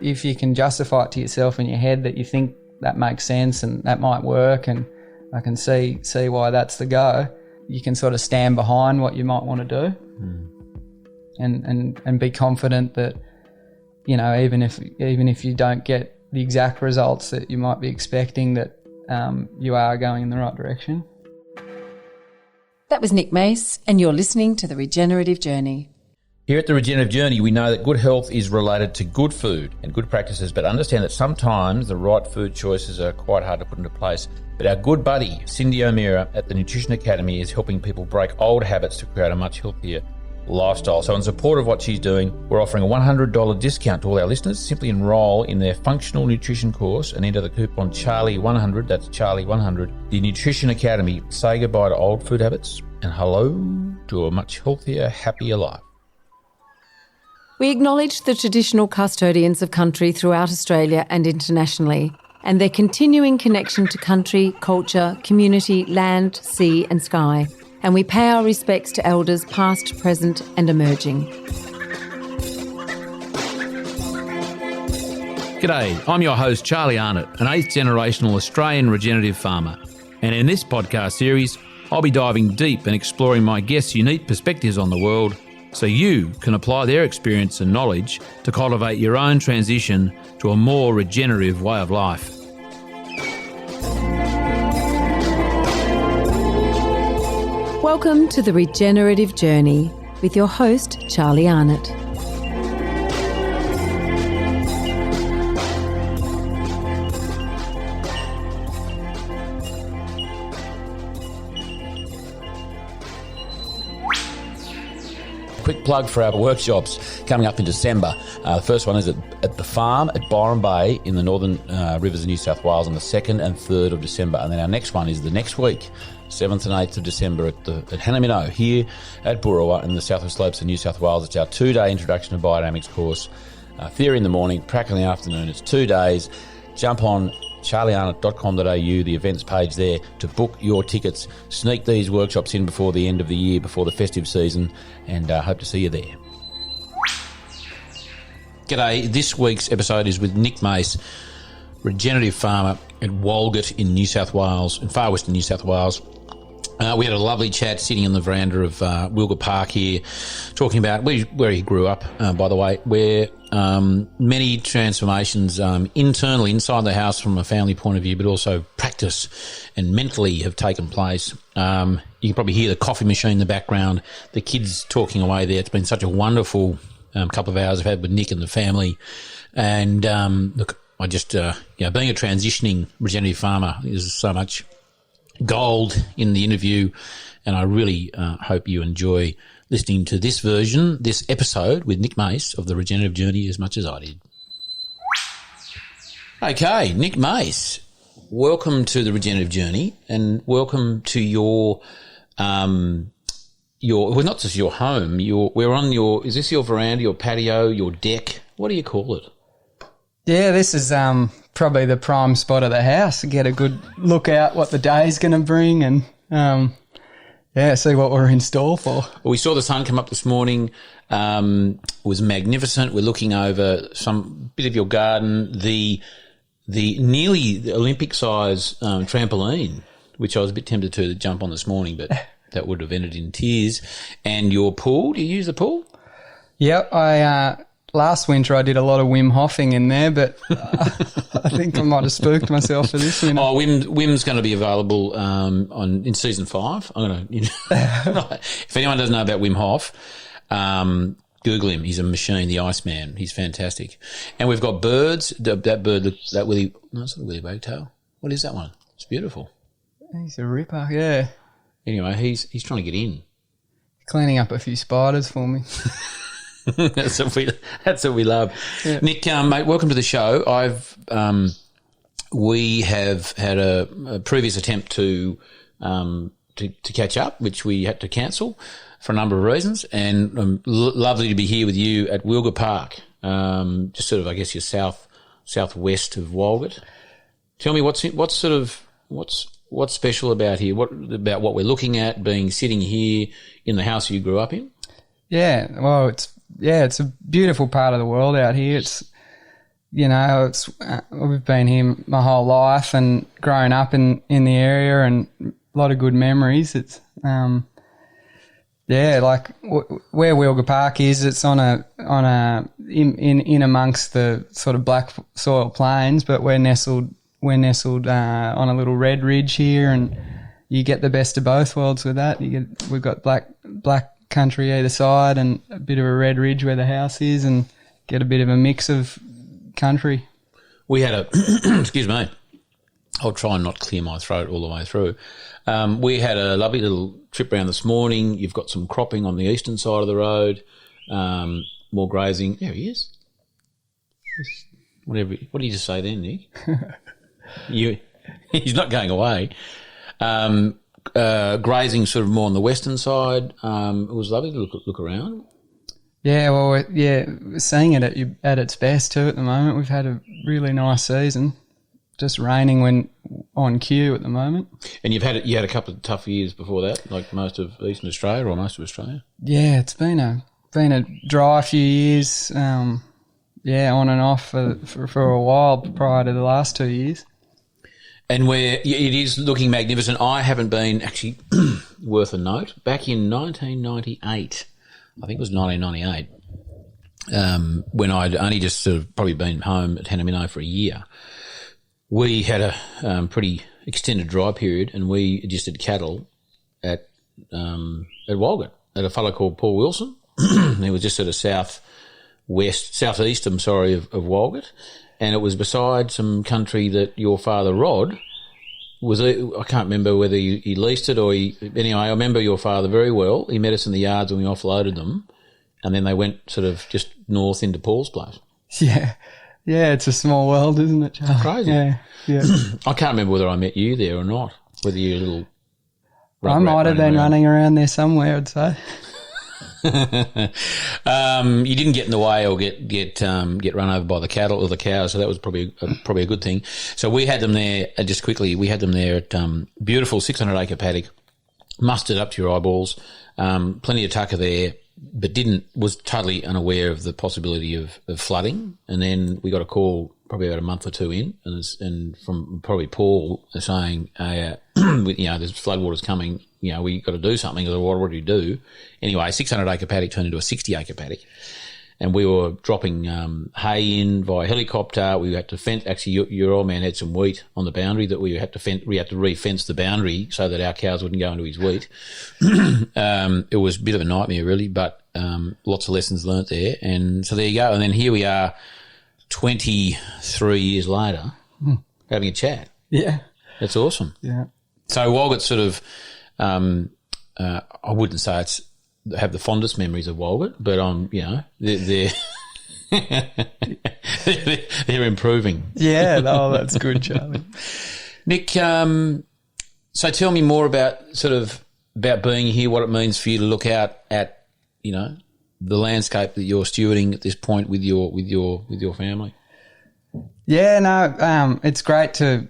if you can justify it to yourself in your head that you think that makes sense and that might work and I can see why that's the go, you can sort of stand behind what you might want to do and be confident that, you know, even if you don't get the exact results that you might be expecting, that you are going in the right direction. That was Nick Mace, and you're listening to The Regenerative Journey. Here at The Regenerative Journey, we know that good health is related to good food and good practices, but understand that sometimes the right food choices are quite hard to put into place. But our good buddy, Cindy O'Meara at the Nutrition Academy, is helping people break old habits to create a much healthier lifestyle. So in support of what she's doing, we're offering a $100 discount to all our listeners. Simply enrol in their functional nutrition course and enter the coupon Charlie100, that's Charlie100. The Nutrition Academy, say goodbye to old food habits and hello to a much healthier, happier life. We acknowledge the traditional custodians of country throughout Australia and internationally, and their continuing connection to country, culture, community, land, sea and sky. And we pay our respects to elders past, present and emerging. G'day, I'm your host Charlie Arnott, an 8th generational Australian regenerative farmer. And in this podcast series, I'll be diving deep and exploring my guests' unique perspectives on the world so you can apply their experience and knowledge to cultivate your own transition to a more regenerative way of life. Welcome to The Regenerative Journey with your host, Charlie Arnott. Quick plug for our workshops coming up in December. The first one is at the farm at Byron Bay in the Northern Rivers of New South Wales on the 2nd and 3rd of December. And then our next one is the next week, 7th and 8th of December at Hannah here at Burrawa in the Southwest Slopes of New South Wales. It's our 2-day Introduction to Biodynamics course. Theory in the morning, practical in the afternoon. It's 2 days. Jump on charliearnott.com.au, the events page there, to book your tickets. Sneak these workshops in before the end of the year, before the festive season, and hope to see you there. G'day, this week's episode is with Nick Mace, regenerative farmer at Walgett in New South Wales, in far western New South Wales. We had a lovely chat sitting in the veranda of Wilga Park here, talking about where he grew up, by the way, where many transformations internally, inside the house from a family point of view, but also practice and mentally have taken place. You can probably hear the coffee machine in the background, the kids talking away there. It's been such a wonderful couple of hours I've had with Nick and the family. And look, I just, being a transitioning regenerative farmer, there's so much gold in the interview, and I really hope you enjoy listening to this episode with Nick Mace of The Regenerative Journey as much as I did. Okay, Nick Mace, welcome to The Regenerative Journey, and welcome to your well, not just your home, is this your veranda, your patio, your deck? What do you call it? Yeah, this is probably the prime spot of the house to get a good look out what the day's going to bring and, see what we're in store for. Well, we saw the sun come up this morning. It was magnificent. We're looking over some bit of your garden, the nearly Olympic-size trampoline, which I was a bit tempted to jump on this morning, but that would have ended in tears. And your pool, do you use the pool? Yep, last winter I did a lot of Wim Hofing in there, but I think I might have spooked myself for this winter. Oh, Wim's going to be available in season 5. If anyone doesn't know about Wim Hof, Google him. He's a machine, the Iceman. He's fantastic. And we've got birds. That bird, it's not a willy wagtail. What is that one? It's beautiful. He's a ripper, yeah. Anyway, he's trying to get in. Cleaning up a few spiders for me. That's what we love. Yeah. Nick, mate, welcome to the show. We have had a previous attempt to catch up, which we had to cancel for a number of reasons, and lovely to be here with you at Wilga Park, just sort of, I guess, your southwest of Walgett. Tell me what's special about here? About what we're looking at, sitting here in the house you grew up in? Yeah, well, it's a beautiful part of the world out here. It's you know, we've been here my whole life and grown up in the area, and a lot of good memories. It's like where Wilga Park is, it's in amongst the sort of black soil plains, but we're nestled on a little red ridge here, and you get the best of both worlds with that. We've got black country either side and a bit of a red ridge where the house is, and get a bit of a mix of country. We had a excuse me, I'll try and not clear my throat all the way through. We had a lovely little trip around this morning. You've got some cropping on the eastern side of the road, more grazing. There he is. What did you just say then, Nick? He's not going away. Grazing sort of more on the western side. It was lovely to look around. Yeah, well, we're seeing it at its best too at the moment. We've had a really nice season. Just raining when on cue at the moment. And you had a couple of tough years before that, like most of Eastern Australia or most of Australia. Yeah, it's been a dry few years. On and off for a while prior to the last 2 years. And where it is looking magnificent. I haven't been, actually, worth a note, back in 1998, I think it was 1998, when I'd only just sort of probably been home at Hannah for a year, we had a pretty extended dry period, and we adjusted cattle at Walgett, at a fellow called Paul Wilson. He was just sort of southeast of Walgett. And it was beside some country that your father Rod was. I can't remember whether he leased it or anyway, I remember your father very well. He met us in the yards when we offloaded them, and then they went sort of just north into Paul's place. Yeah, it's a small world, isn't it, Charlie? Crazy. Yeah. I can't remember whether I met you there or not. Whether you're a little. I might have been running around there somewhere, I'd say. You didn't get in the way or get run over by the cattle or the cows, so that was probably a good thing. So we had them there, just quickly, we had them there at beautiful 600-acre paddock, mustered up to your eyeballs, plenty of tucker there, but was totally unaware of the possibility of flooding. And then we got a call probably about a month or two in, and from probably Paul saying, there's floodwaters coming, we got to do something. I said, what do you do? Anyway, 600-acre paddock turned into a 60-acre paddock, and we were dropping hay in via helicopter. We had to fence. Actually, your old man had some wheat on the boundary that we had to re-fence the boundary so that our cows wouldn't go into his wheat. It was a bit of a nightmare, really, but lots of lessons learnt there. And so there you go. And then here we are 23 years later having a chat. Yeah. That's awesome. Yeah. So Walgett sort of, I wouldn't say have the fondest memories of Walgett, but they're improving. Yeah, that's good, Charlie. Nick, so tell me more about being here, what it means for you to look out at, the landscape that you're stewarding at this point with your family. Yeah, no, it's great to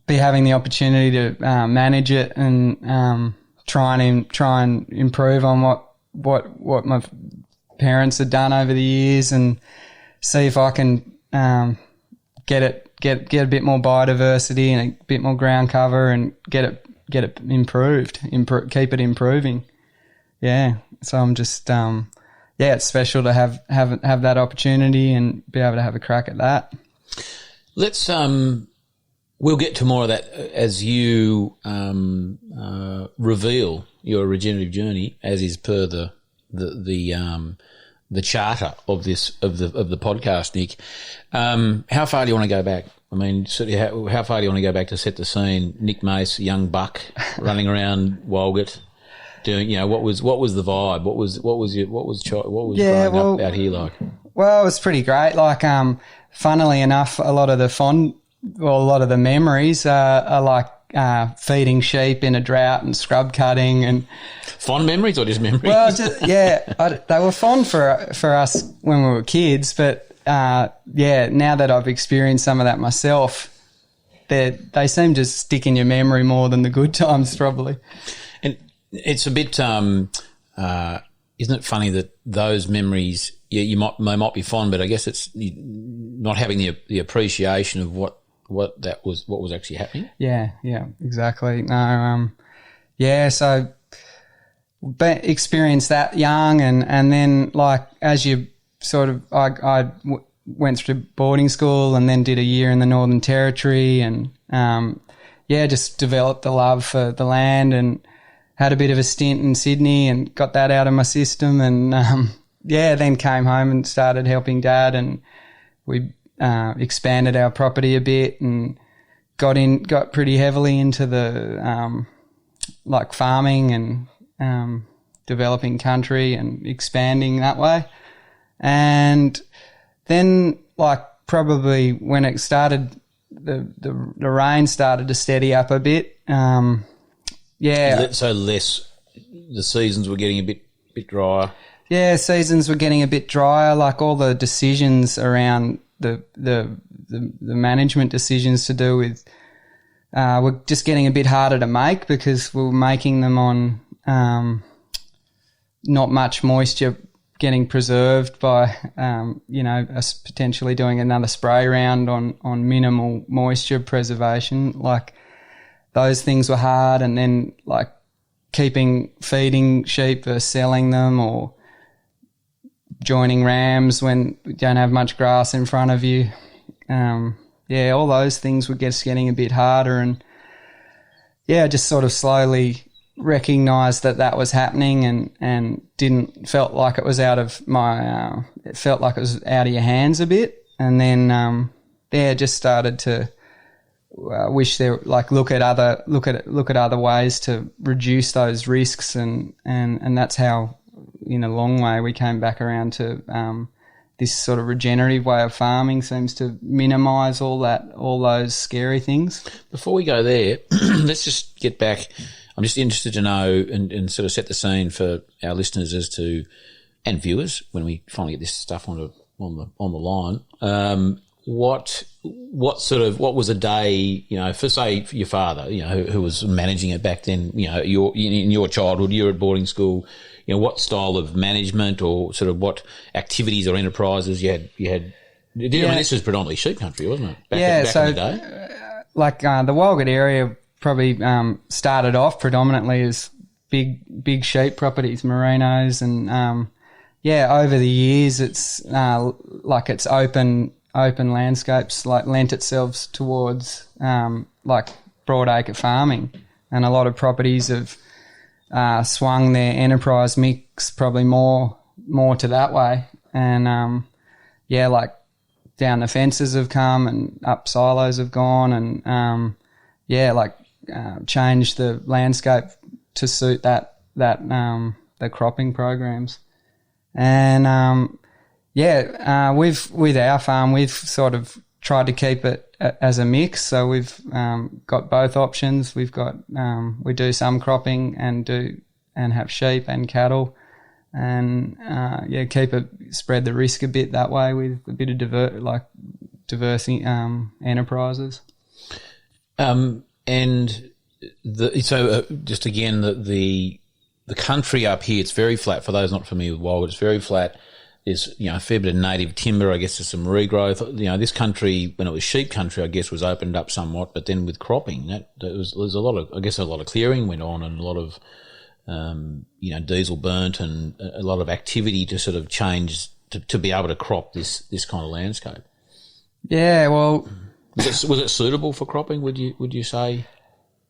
be having the opportunity to manage it and try and improve on what my parents had done over the years, and see if I can get a bit more biodiversity and a bit more ground cover and get it improved, keep it improving. Yeah, so I'm just it's special to have that opportunity and be able to have a crack at that. Let's we'll get to more of that as you reveal your regenerative journey, as is per the charter of the podcast, Nick. How far do you want to go back? I mean, how far do you want to go back to set the scene? Nick Mace, young buck, running around Walgett, doing, what was the vibe? What was growing up out here like? Well, it was pretty great. Like, funnily enough, a lot of the memories are like feeding sheep in a drought and scrub cutting and fond memories, or just memories? Well, they were fond for us when we were kids, but now that I've experienced some of that myself, they seem to stick in your memory more than the good times, probably. And it's a bit, isn't it funny that those memories, they might be fond, but I guess it's not having the appreciation of what was actually happening. Yeah, exactly. No, so experienced that young, and then like as you sort of, I went through boarding school and then did a year in the Northern Territory, and just developed the love for the land, and had a bit of a stint in Sydney and got that out of my system, and then came home and started helping Dad, and we expanded our property a bit and got pretty heavily into the like farming and developing country and expanding that way. And then like probably when it started, the rain started to steady up a bit. So less, the seasons were getting a bit drier. Yeah, seasons were getting a bit drier. Like all the decisions around the management decisions to do with were just getting a bit harder to make, because we were making them on not much moisture getting preserved by us potentially doing another spray round on minimal moisture preservation. Like those things were hard, and then like feeding sheep versus selling them, or joining rams when you don't have much grass in front of you. All those things were getting a bit harder, and just sort of slowly recognised that was happening, and felt like it was out of my it felt like it was out of your hands a bit, and then just started to wish there, like look at other ways to reduce those risks, and that's how, in a long way, we came back around to this sort of regenerative way of farming. Seems to minimise all those scary things. Before we go there, let's just get back. I'm just interested to know and sort of set the scene for our listeners and viewers when we finally get this stuff on the line. What was a day, for say for your father, who was managing it back then, in your childhood, you're at boarding school, what style of management or sort of what activities or enterprises you had? I mean, this was predominantly sheep country, wasn't it? Back in the day. Like the Walgett area probably started off predominantly as big sheep properties, merinos, and over the years it's like it's open landscapes, like lent itself towards like broadacre farming, and a lot of properties have swung their enterprise mix probably more to that way, and like down the fences have come and up silos have gone, and changed the landscape to suit that the cropping programs. And with our farm, we've sort of tried to keep it as a mix. So we've got both options. We've got we do some cropping and have sheep and cattle, and spread the risk a bit that way with a bit of diverse enterprises. Just again, the country up here, it's very flat. For those not familiar with Walgett, it's very flat. There's a fair bit of native timber. I guess there's some regrowth. This country, when it was sheep country, I guess was opened up somewhat. But then with cropping, there's a lot of clearing went on, and a lot of diesel burnt, and a lot of activity to sort of change to be able to crop this kind of landscape. Yeah, well, was it suitable for cropping? Would you say?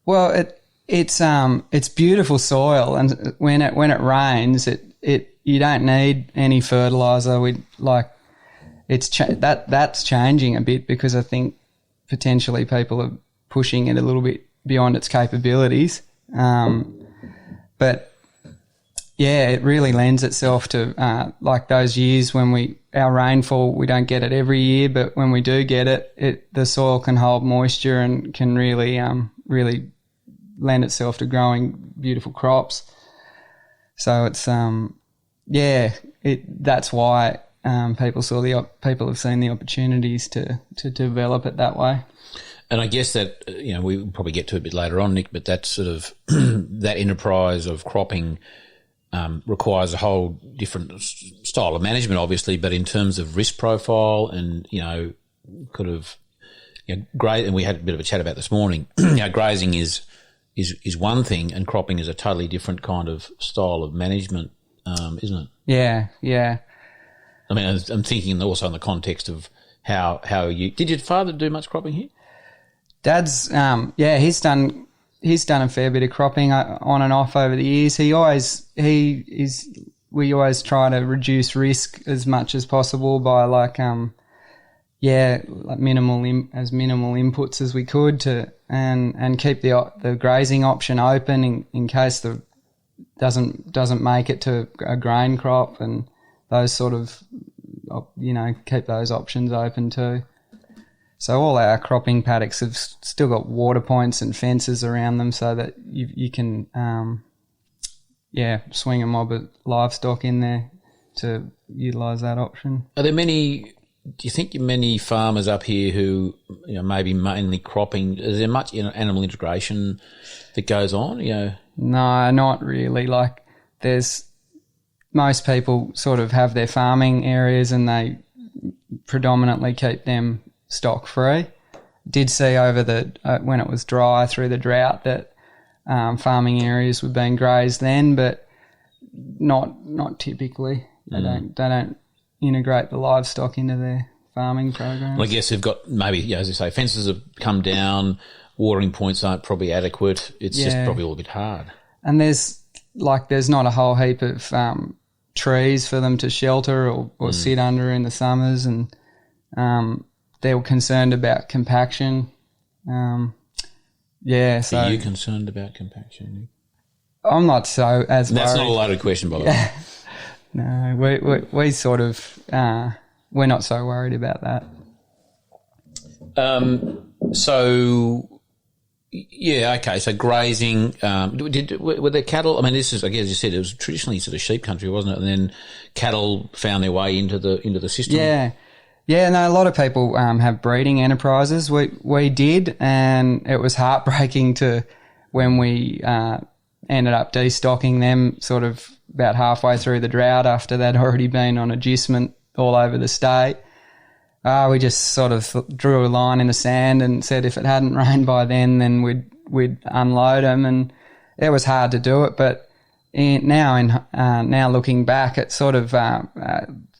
Well, it's beautiful soil, and when it rains, you don't need any fertilizer. That's changing a bit, because I think potentially people are pushing it a little bit beyond its capabilities. But yeah, it really lends itself to like those years when our rainfall, we don't get it every year, but when we do get it, the soil can hold moisture and can really lend itself to growing beautiful crops. So it's that's why people have seen the opportunities to develop it that way. And I guess that we'll probably get to it a bit later on, Nick, but that sort of that enterprise of cropping requires a whole different style of management, obviously, but in terms of risk profile and could have, and we had a bit of a chat about this morning. Grazing is one thing, and cropping is a totally different kind of style of management, isn't it? Yeah. I mean, I'm thinking also in the context of how did your father do much cropping here? Dad's, he's done a fair bit of cropping on and off over the years. We always try to reduce risk as much as possible by minimal inputs as we could and keep the grazing option open in case the doesn't make it to a grain crop, and those sort of, keep those options open too. So all our cropping paddocks have still got water points and fences around them so that you can, swing a mob of livestock in there to utilise that option. Are there many, do you think many farmers up here who, maybe mainly cropping, is there much animal integration that goes on? No, not really. Most people sort of have their farming areas and they predominantly keep them stock free. Did see over when it was dry through the drought that farming areas were being grazed then, but not typically. They don't integrate the livestock into their farming programs. Well, I guess they've got maybe, as you say, fences have come down, watering points aren't probably adequate. It's just probably all a bit hard. And there's not a whole heap of trees for them to shelter or sit under in the summers, and they were concerned about compaction. So are you concerned about compaction, Nick? I'm not so as That's worried. not a loaded question, by the way. No, we sort of we're not so worried about that. So grazing. Were there cattle? I mean, this is, I guess, as you said, it was traditionally sort of sheep country, wasn't it? And then cattle found their way into the system. Yeah. No, a lot of people have breeding enterprises. We did, and it was heartbreaking when we ended up destocking them sort of about halfway through the drought after they'd already been on agistment all over the state. We just sort of drew a line in the sand and said if it hadn't rained by then we'd unload them, and it was hard to do it. But now looking back, it sort of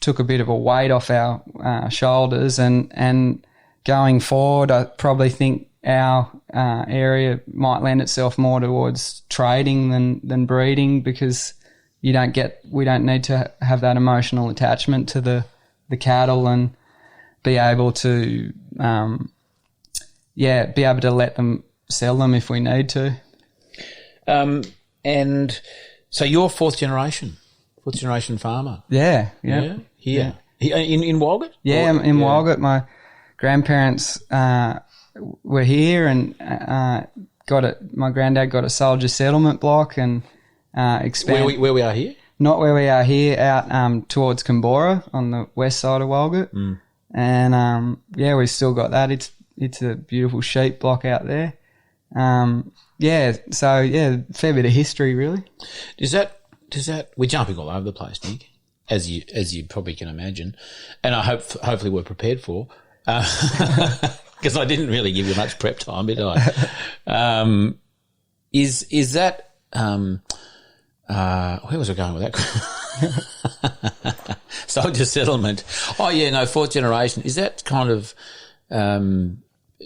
took a bit of a weight off our shoulders, and going forward, I probably think our area might lend itself more towards trading than breeding, because we don't need to have that emotional attachment to the cattle, and be able to let them sell them if we need to. And so you're fourth generation farmer. Yeah. Here in Walgett. Yeah, in Walgett. My grandparents were here, and my granddad got a soldier settlement block and expanded. Where we are here? Not where we are here, out towards Canberra on the west side of Walgett. And we've still got that. It's a beautiful sheep block out there. Fair bit of history really. Does that we're jumping all over the place, Nick, as you probably can imagine, and I hopefully we're prepared for, because I didn't really give you much prep time, did I? Is that where was I going with that? Soldier settlement. Oh yeah, no, fourth generation. Is that kind of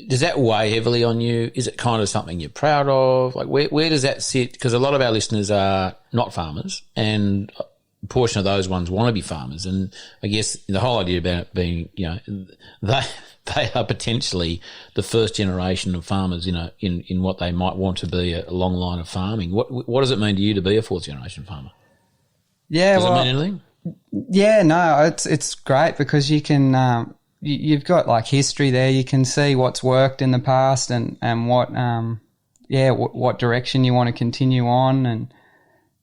does that weigh heavily on you? Is it kind of something you're proud of? Like where does that sit? Because a lot of our listeners are not farmers, and a portion of those ones want to be farmers. And I guess the whole idea about it being, they are potentially the first generation of farmers, in what they might want to be a long line of farming. What does it mean to you to be a fourth generation farmer? Yeah, does it mean anything? Yeah, no, it's great because you can you've got like history there. You can see what's worked in the past and what what direction you want to continue on,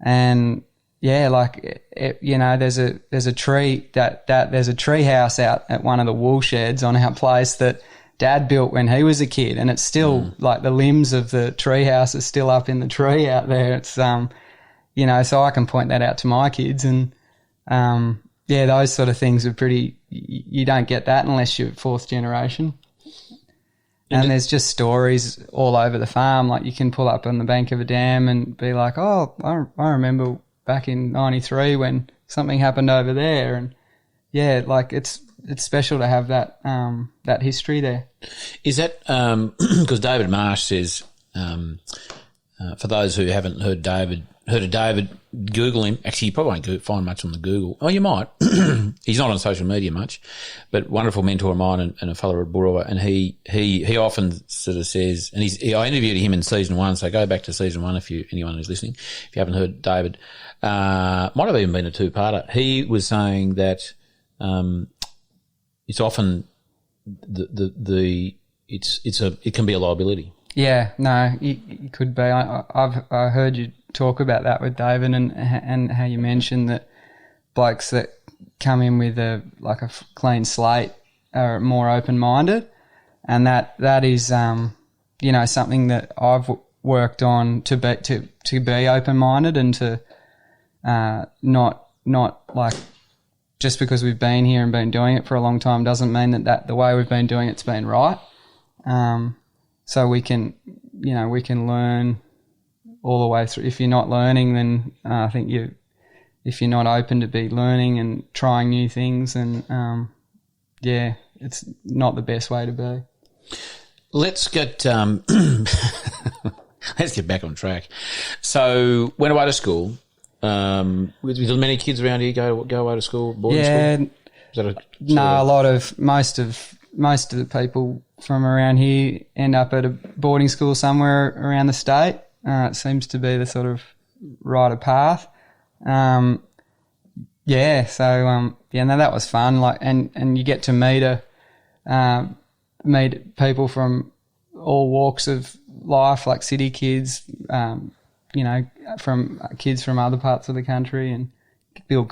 and there's a tree there's a tree house out at one of the wool sheds on our place that Dad built when he was a kid, and it's still like the limbs of the tree house are still up in the tree out there. It's so I can point that out to my kids, and those sort of things are pretty. You don't get that unless you're fourth generation. And there's just stories all over the farm. Like you can pull up on the bank of a dam and be like, oh, I remember back in '93 when something happened over there. And yeah, like it's special to have that that history there. Is that because David Marsh says, for those who haven't heard of David, Google him. Actually, you probably won't find much on the Google. Oh, you might. He's not on social media much, but wonderful mentor of mine and a fellow at Burrawa. And he often sort of says, and I interviewed him in season 1, so go back to season 1 if anyone who's listening, if you haven't heard David. Might have even been a 2-parter. He was saying that it's often it can be a liability. Yeah, no, it could be. I heard you talk about that with David and how you mentioned that blokes that come in with a clean slate are more open-minded, and that is something that I've worked on to be open-minded and to not like just because we've been here and been doing it for a long time doesn't mean that the way we've been doing it's been right. So we can learn all the way through. If you're not learning, then I think if you're not open to be learning and trying new things, then it's not the best way to be. Let's get back on track. So went away to school. With many kids around here go away to school, boarding school? Most of the people from around here end up at a boarding school somewhere around the state. It seems to be the sort of rite of path. No, that was fun. And you get to meet people from all walks of life, like city kids, from kids from other parts of the country, and build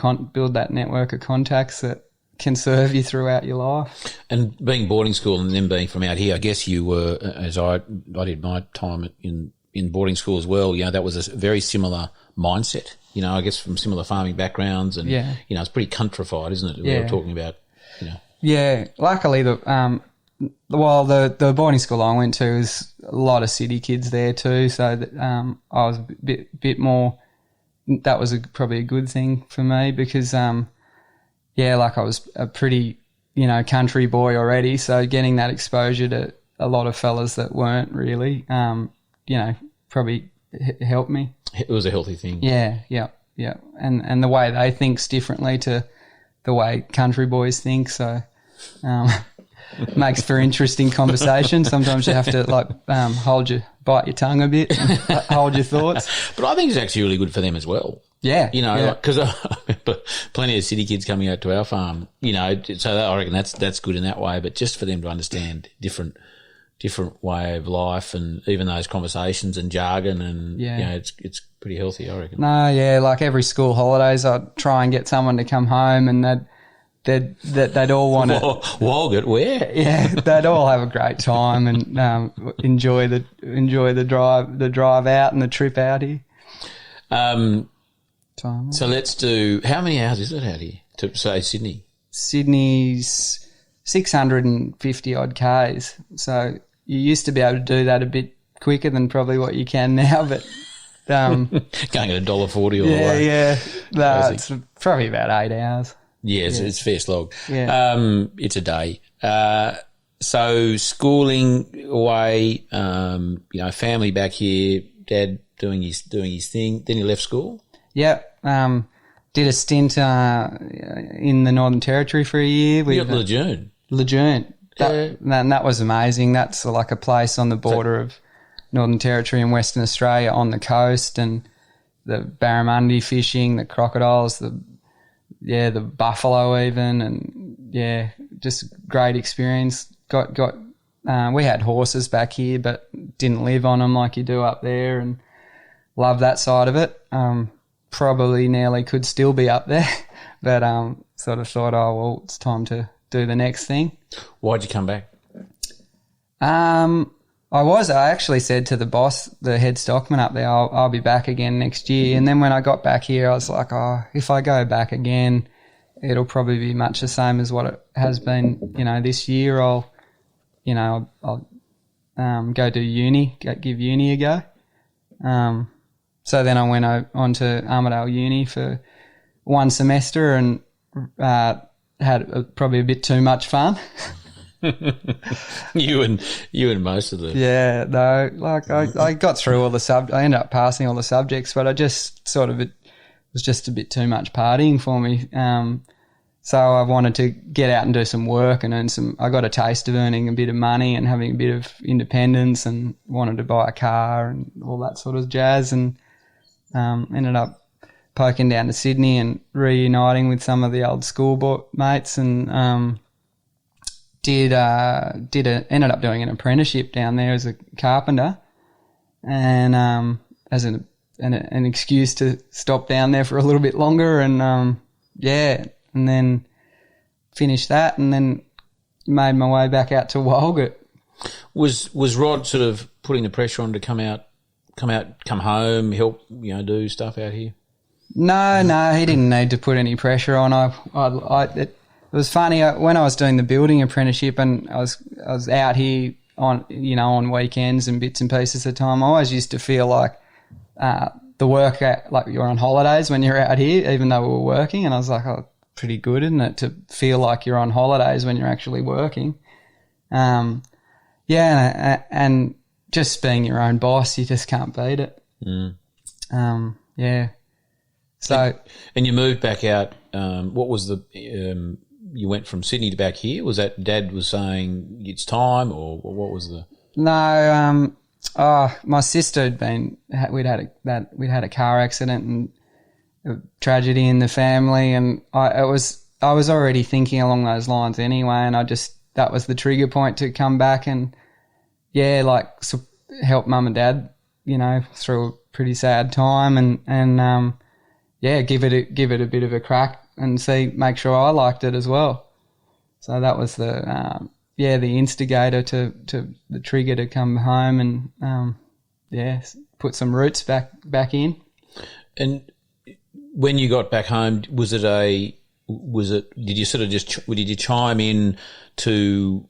that network of contacts that can serve you throughout your life. And being boarding school and then being from out here, I guess you were, as I did my time in boarding school as well, that was a very similar mindset, I guess from similar farming backgrounds and, it's pretty countrified, isn't it? We were talking about, Yeah, luckily the boarding school I went to is a lot of city kids there too, so that, I was a bit more, that was probably a good thing for me because, I was a pretty, country boy already, so getting that exposure to a lot of fellas that weren't really, probably helped me. It was a healthy thing. Yeah. And the way they think's differently to the way country boys think, so makes for interesting conversation. Sometimes you have to bite your tongue a bit and hold your thoughts. But I think it's actually really good for them as well. Yeah. Because I remember plenty of city kids coming out to our farm, so I reckon that's good in that way, but just for them to understand different way of life and even those conversations and jargon and, it's pretty healthy, I reckon. No, yeah, like every school holidays I'd try and get someone to come home and they'd all want to... Walgett, where? Yeah, they'd all have a great time and enjoy the drive out and the trip out here. So let's do... How many hours is it out here to, say, Sydney? Sydney's 650 odd Ks. So you used to be able to do that a bit quicker than probably what you can now, but... going at $1.40 all the way. Yeah. No, it's probably about 8 hours. Yeah, it's fair slog. Yeah. It's a day. So schooling away, family back here, Dad doing his thing. Then you left school? Yep. Did a stint in the Northern Territory for a year. With Lejeune. That was amazing. That's like a place on the border of Northern Territory and Western Australia on the coast, and the barramundi fishing, the crocodiles, the buffalo even, and just great experience. We had horses back here, but didn't live on them like you do up there, and love that side of it. Probably nearly could still be up there, but sort of thought, it's time to do the next thing. Why'd you come back? I actually said to the boss, the head stockman up there, I'll be back again next year. And then when I got back here, I was like, if I go back again, it'll probably be much the same as what it has been. This year I'll go do uni, give uni a go. So then I went on to Armidale Uni for one semester and had probably a bit too much fun. You and most of them. Yeah, no, like I got through all the I ended up passing all the subjects, but I just it was just a bit too much partying for me. So I wanted to get out and do some work and earn some. I got a taste of earning a bit of money and having a bit of independence, and wanted to buy a car and all that sort of jazz, and ended up poking down to Sydney and reuniting with some of the old school mates, and ended up doing an apprenticeship down there as a carpenter, and as an excuse to stop down there for a little bit longer, and and then finished that, and then made my way back out to Walgett. Was Rod sort of putting the pressure on to come home, help do stuff out here? No, he didn't need to put any pressure on. It was funny when I was doing the building apprenticeship, and I was out here on weekends and bits and pieces of the time. I always used to feel like the work like you're on holidays when you're out here, even though we were working. And I was like, oh, pretty good, isn't it, to feel like you're on holidays when you're actually working? And just being your own boss, you just can't beat it. So, and you moved back out. What was you went from Sydney to back here? Was that Dad was saying it's time, or what was the? No, my sister had been. We'd had a car accident and a tragedy in the family, and I was already thinking along those lines anyway, and that was the trigger point to come back and help Mum and Dad, through a pretty sad time, and give it a bit of a crack and make sure I liked it as well. So that was the instigator to the trigger to come home and put some roots back in. And when you got back home, did you sort of did you chime in to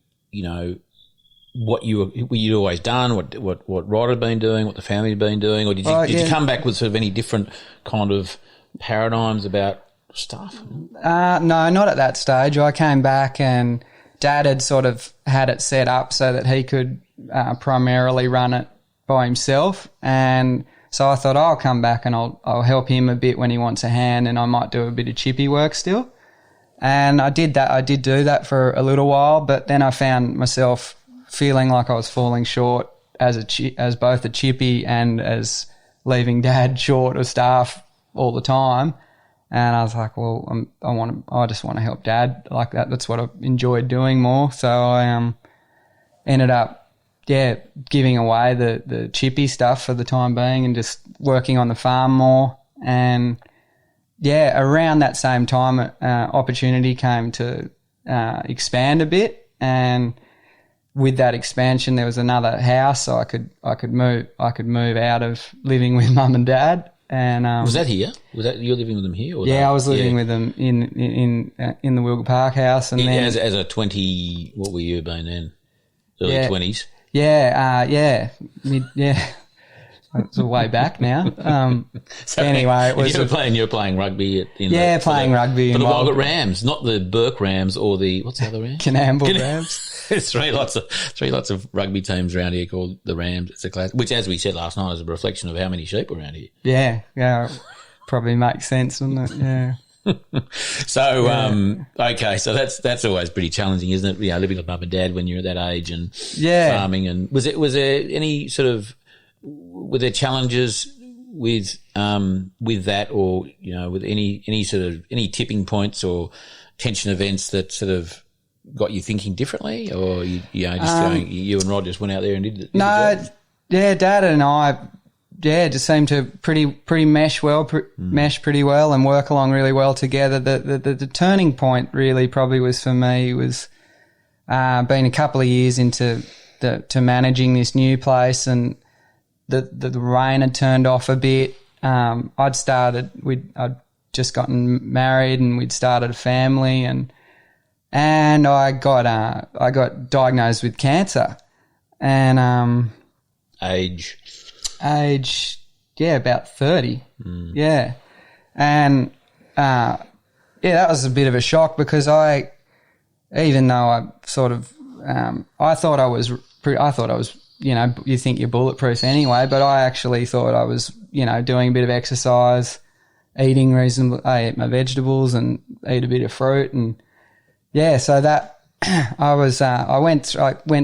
what you'd always done, what Rod had been doing, what the family had been doing, or did you come back with sort of any different kind of paradigms about stuff? No, not at that stage. I came back and Dad had sort of had it set up so that he could primarily run it by himself, and so I thought I'll come back and I'll help him a bit when he wants a hand, and I might do a bit of chippy work still. And I did that. I did do that for a little while, but then I found myself feeling like I was falling short as both a chippy and as leaving Dad short of staff all the time. And I was like, well, I just want to help Dad like that. That's what I enjoyed doing more. So I ended up giving away the chippy stuff for the time being and just working on the farm more. And around that same time, opportunity came to expand a bit, and with that expansion, there was another house, so I could move out of living with Mum and Dad. And was that here? Was that you're living with them here? Or I was living with them in the Wilga Park house, and then as a 20. What were you been then? Early 20s. It's a way back now. So anyway, it was you were playing rugby playing rugby for the Walgett Rams, not the Burke Rams or the what's the other Rams? Canamble Rams. There's three lots of rugby teams around here called the Rams. It's a class, which, as we said last night, is a reflection of how many sheep are around here. Yeah, probably makes sense, doesn't it? Yeah. So okay, so that's always pretty challenging, isn't it? Living with Mum and Dad when you're at that age and farming. And was there any sort of were there challenges with that, or with any sort of any tipping points or tension events that sort of got you thinking differently, or you and Rod just went out there and did the job? Dad and I just seemed to mesh pretty well and work along really well together. The turning point really probably was for me was being a couple of years into to managing this new place, and the rain had turned off a bit. I'd just gotten married and we'd started a family, and I got diagnosed with cancer, and Age, about 30, and that was a bit of a shock, because even though I sort of I thought I was you think you're bulletproof anyway, but I actually thought I was doing a bit of exercise, eating reasonable. I eat my vegetables and eat a bit of fruit, and so that I went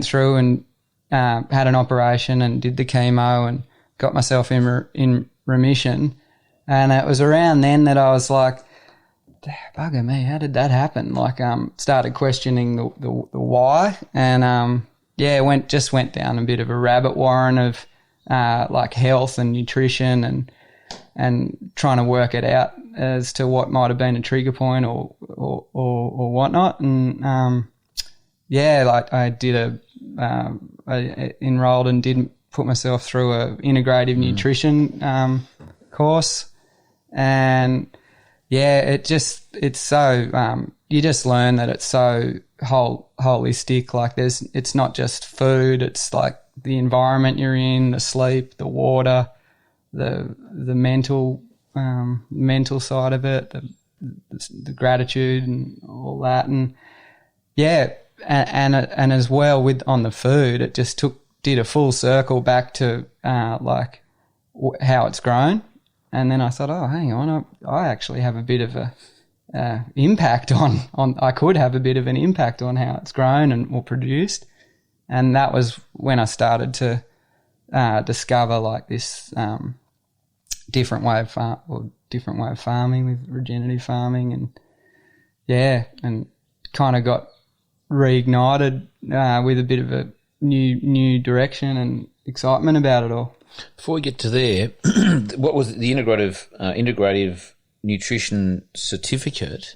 through and had an operation and did the chemo and got myself in remission, and it was around then that I was like, bugger me, how did that happen? Like, started questioning the why, and went down a bit of a rabbit warren of like health and nutrition and trying to work it out as to what might have been a trigger point or whatnot. And I did I enrolled and did put myself through a integrative nutrition course, and it's so you just learn that it's so holistic. Like it's not just food; it's like the environment you're in, the sleep, the water, the mental side of it, the gratitude and all that, and and as well with on the food, it just did a full circle back to like how it's grown. And then I thought, oh, hang on, I actually have a bit of a impact on. I could have a bit of an impact on how it's grown and or produced, and that was when I started to discover like this different way of farming with regenerative farming, and kind of got reignited with a bit of a new direction and excitement about it all. Before we get to there, what was the integrative nutrition certificate?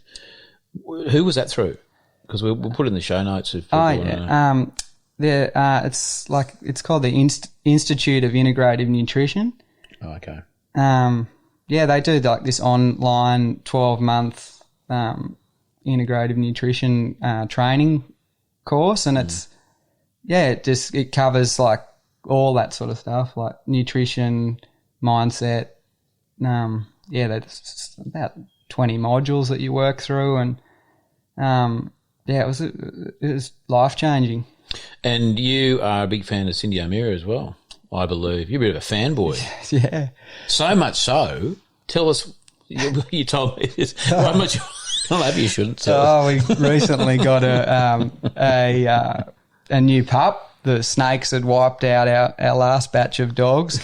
Who was that through? Because we'll put it in the show notes. If people it's called the Institute of Integrative Nutrition. Oh, okay. They do like this online 12-month integrative nutrition training course, and it covers like all that sort of stuff, like nutrition, mindset. There's about 20 modules that you work through, and it was life changing. And you are a big fan of Cindy O'Meara as well, I believe. You're a bit of a fanboy. Yeah. So much so. Tell us. You told me this. How much? Maybe you shouldn't. We recently got a new pup. The snakes had wiped out our last batch of dogs,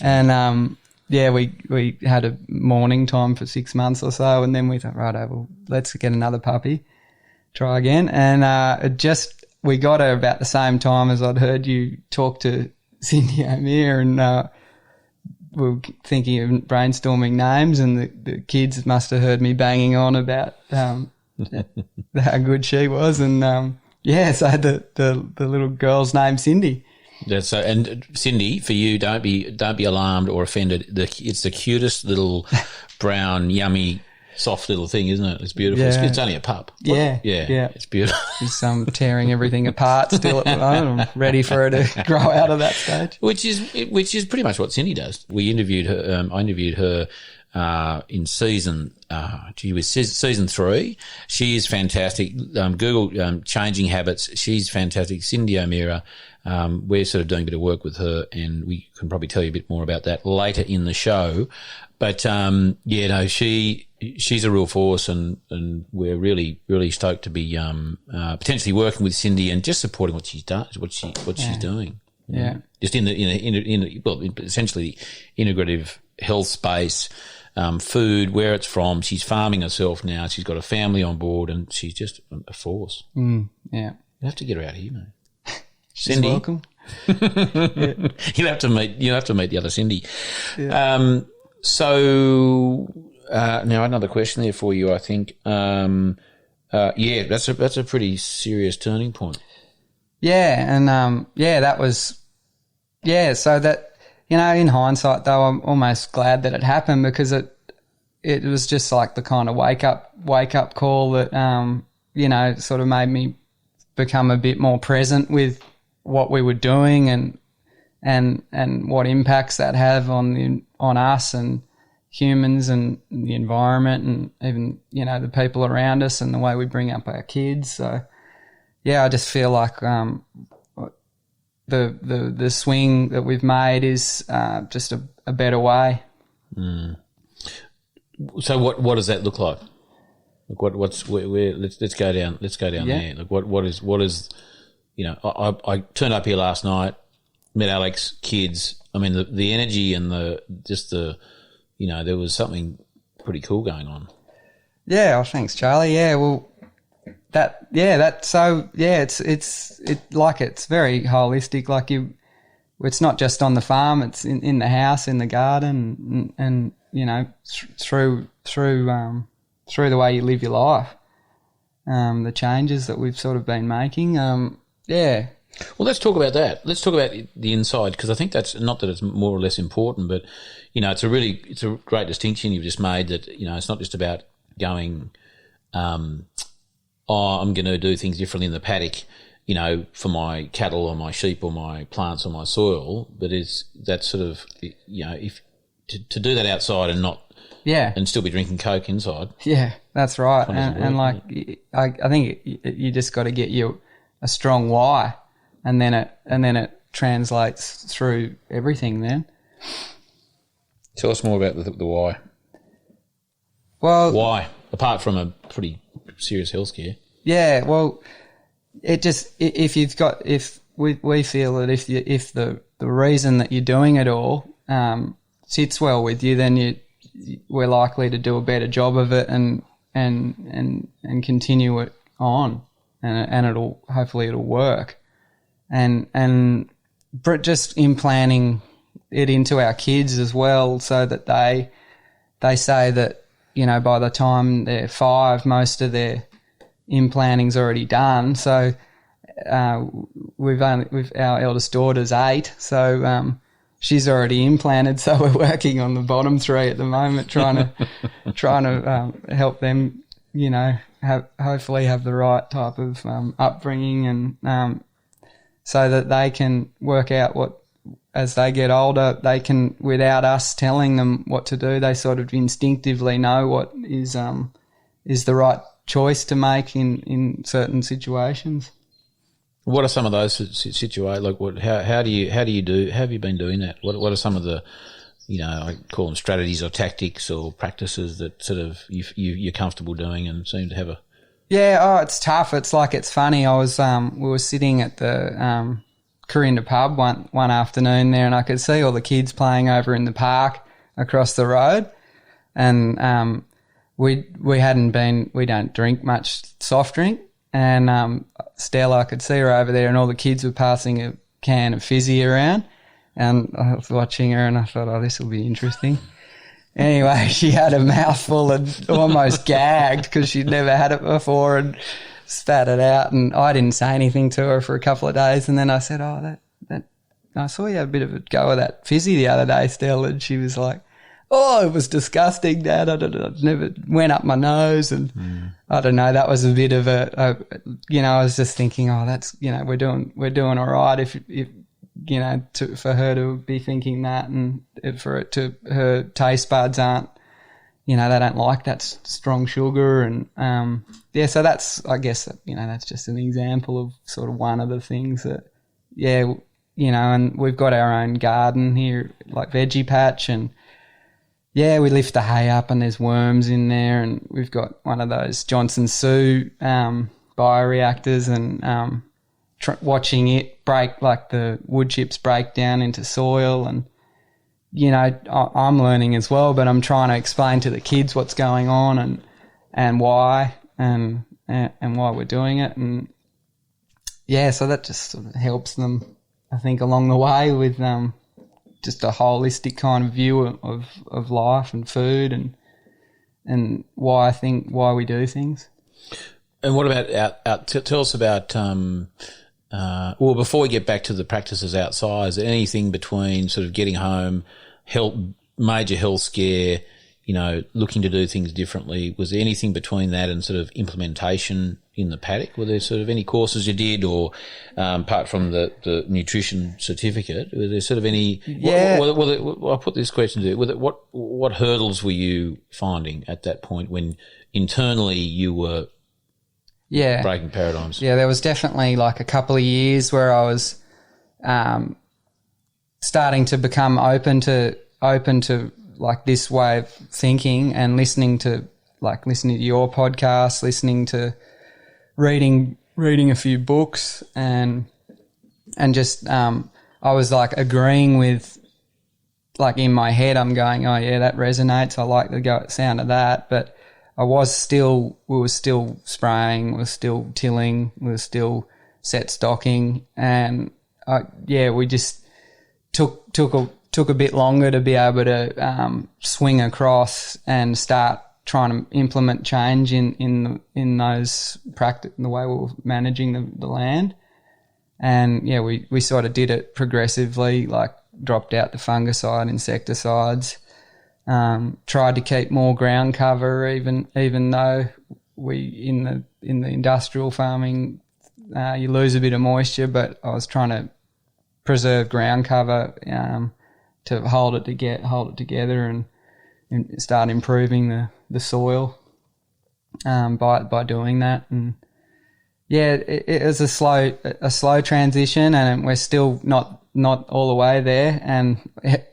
and we had a mourning time for 6 months or so, and then we thought, right, well, let's get another puppy, try again, and we got her about the same time as I'd heard you talk to Cindy O'Meara, and we were thinking of brainstorming names, and the kids must have heard me banging on about how good she was, and so the little girl's name Cindy. That's so. And Cindy, for you, don't be alarmed or offended. It's the cutest little brown, yummy, soft little thing, isn't it? It's beautiful. Yeah. It's only a pup. Yeah. It's beautiful. She's tearing everything apart still at the moment. I'm ready for her to grow out of that stage. Which is pretty much what Cindy does. We interviewed her. I interviewed her in season. Season 3. She is fantastic. Google changing habits. She's fantastic. Cindy O'Meara. We're sort of doing a bit of work with her, and we can probably tell you a bit more about that later in the show. But she's a real force, and we're really, really stoked to be potentially working with Cindy and just supporting what she's done, what she's doing. Yeah, just in essentially integrative health space. Food, where it's from. She's farming herself now. She's got a family on board, and she's just a force. Yeah, you have to get her out here, mate. She's Cindy, welcome. You'll have to meet the other Cindy. Yeah. Now another question there for you. I think. That's a pretty serious turning point. Yeah, and that was. Yeah, so that. In hindsight, though, I'm almost glad that it happened, because it it was just like the kind of wake up call that, you know, sort of made me become a bit more present with what we were doing and what impacts that have on us and humans and the environment and even, you know, the people around us and the way we bring up our kids. So, yeah, I just feel like the swing that we've made is just a better way. Mm. So what does that look like? Like let's go down there. Like what is you know, I turned up here last night, met Alex, kids. I mean the energy and the you know, there was something pretty cool going on. Yeah, well, thanks, Charlie. Yeah, well, it's very holistic. Like it's not just on the farm; it's in the house, in the garden, and you know, through the way you live your life. The changes that we've sort of been making. Yeah. Well, let's talk about that. Let's talk about the inside, because I think that's not that it's more or less important, but you know, it's a great distinction you've just made that, you know, it's not just about going, I'm going to do things differently in the paddock, you know, for my cattle or my sheep or my plants or my soil, but it's that sort of, you know, if to do that outside and not, and still be drinking Coke inside. Yeah, that's right. And like, I think you just got to get a strong why, and then it translates through everything then. Tell us more about the why. Well, why, apart from a pretty serious health scare? Yeah, well, it just we feel that if the reason that you're doing it all sits well with you, then we're likely to do a better job of it and continue it on, and hopefully it'll work, and just implanting it into our kids as well, so that they say that, you know, by the time they're 5, most of their implanting's already done. So we've our eldest daughter's 8, so she's already implanted. So we're working on the bottom 3 at the moment, trying to help them, you know, hopefully have the right type of upbringing, and so that they can work out what, as they get older, they can, without us telling them what to do, they sort of instinctively know what is the right choice to make in certain situations. What are some of those situations? Like, how have you been doing that? What are some of the, you know, I call them strategies or tactics or practices that sort of you're comfortable doing and seem to have a? Yeah, it's tough. It's like, it's funny. I was we were sitting at the Corinda pub one afternoon there, and I could see all the kids playing over in the park across the road, and we don't drink much soft drink, and Stella, I could see her over there, and all the kids were passing a can of fizzy around, and I was watching her and I thought, oh, this will be interesting. Anyway, she had a mouthful and almost gagged because she'd never had it before, and spat it out, and I didn't say anything to her for a couple of days, and then I said, oh, that I saw you had a bit of a go of that fizzy the other day, Stella, and she was like, oh, it was disgusting, Dad. I never went up my nose, and I don't know, that was a bit of a you know, I was just thinking, oh, that's, you know, we're doing all right if you know, for her to be thinking that, and for it to, her taste buds aren't, you know, they don't like that strong sugar, and so that's, I guess, you know, that's just an example of sort of one of the things that, yeah, you know, and we've got our own garden here, like veggie patch, and yeah, we lift the hay up and there's worms in there, and we've got one of those Johnson Sioux bioreactors, and watching it break, like the wood chips break down into soil, and you know, I'm learning as well, but I'm trying to explain to the kids what's going on and why and why we're doing it, and yeah, so that just sort of helps them, I think, along the way with just a holistic kind of view of life and food and why we do things. And what about tell us about well, before we get back to the practices outside, is there anything between sort of getting home, major health scare, looking to do things differently? Was there anything between that and sort of implementation in the paddock? Were there sort of any courses you did, or apart from the nutrition certificate, were there sort of any? Yeah. I'll put this question to you. What hurdles were you finding at that point when internally you were breaking paradigms? Yeah, there was definitely like a couple of years where I was starting to become open to like this way of thinking, and listening to your podcast, listening to reading a few books, and just I was like agreeing with, like in my head I'm going, oh yeah, that resonates, I like the sound of that, but we were still spraying, we were still tilling, we were still set stocking, and we just took a bit longer to be able to swing across and start trying to implement change in those practice, in the way we were managing the land. And we sort of did it progressively, like dropped out the fungicide, insecticides, tried to keep more ground cover, even though in the industrial farming you lose a bit of moisture, but I was trying to preserve ground cover to hold it together and start improving the soil by doing that. And it was a slow transition, and we're still not all the way there, and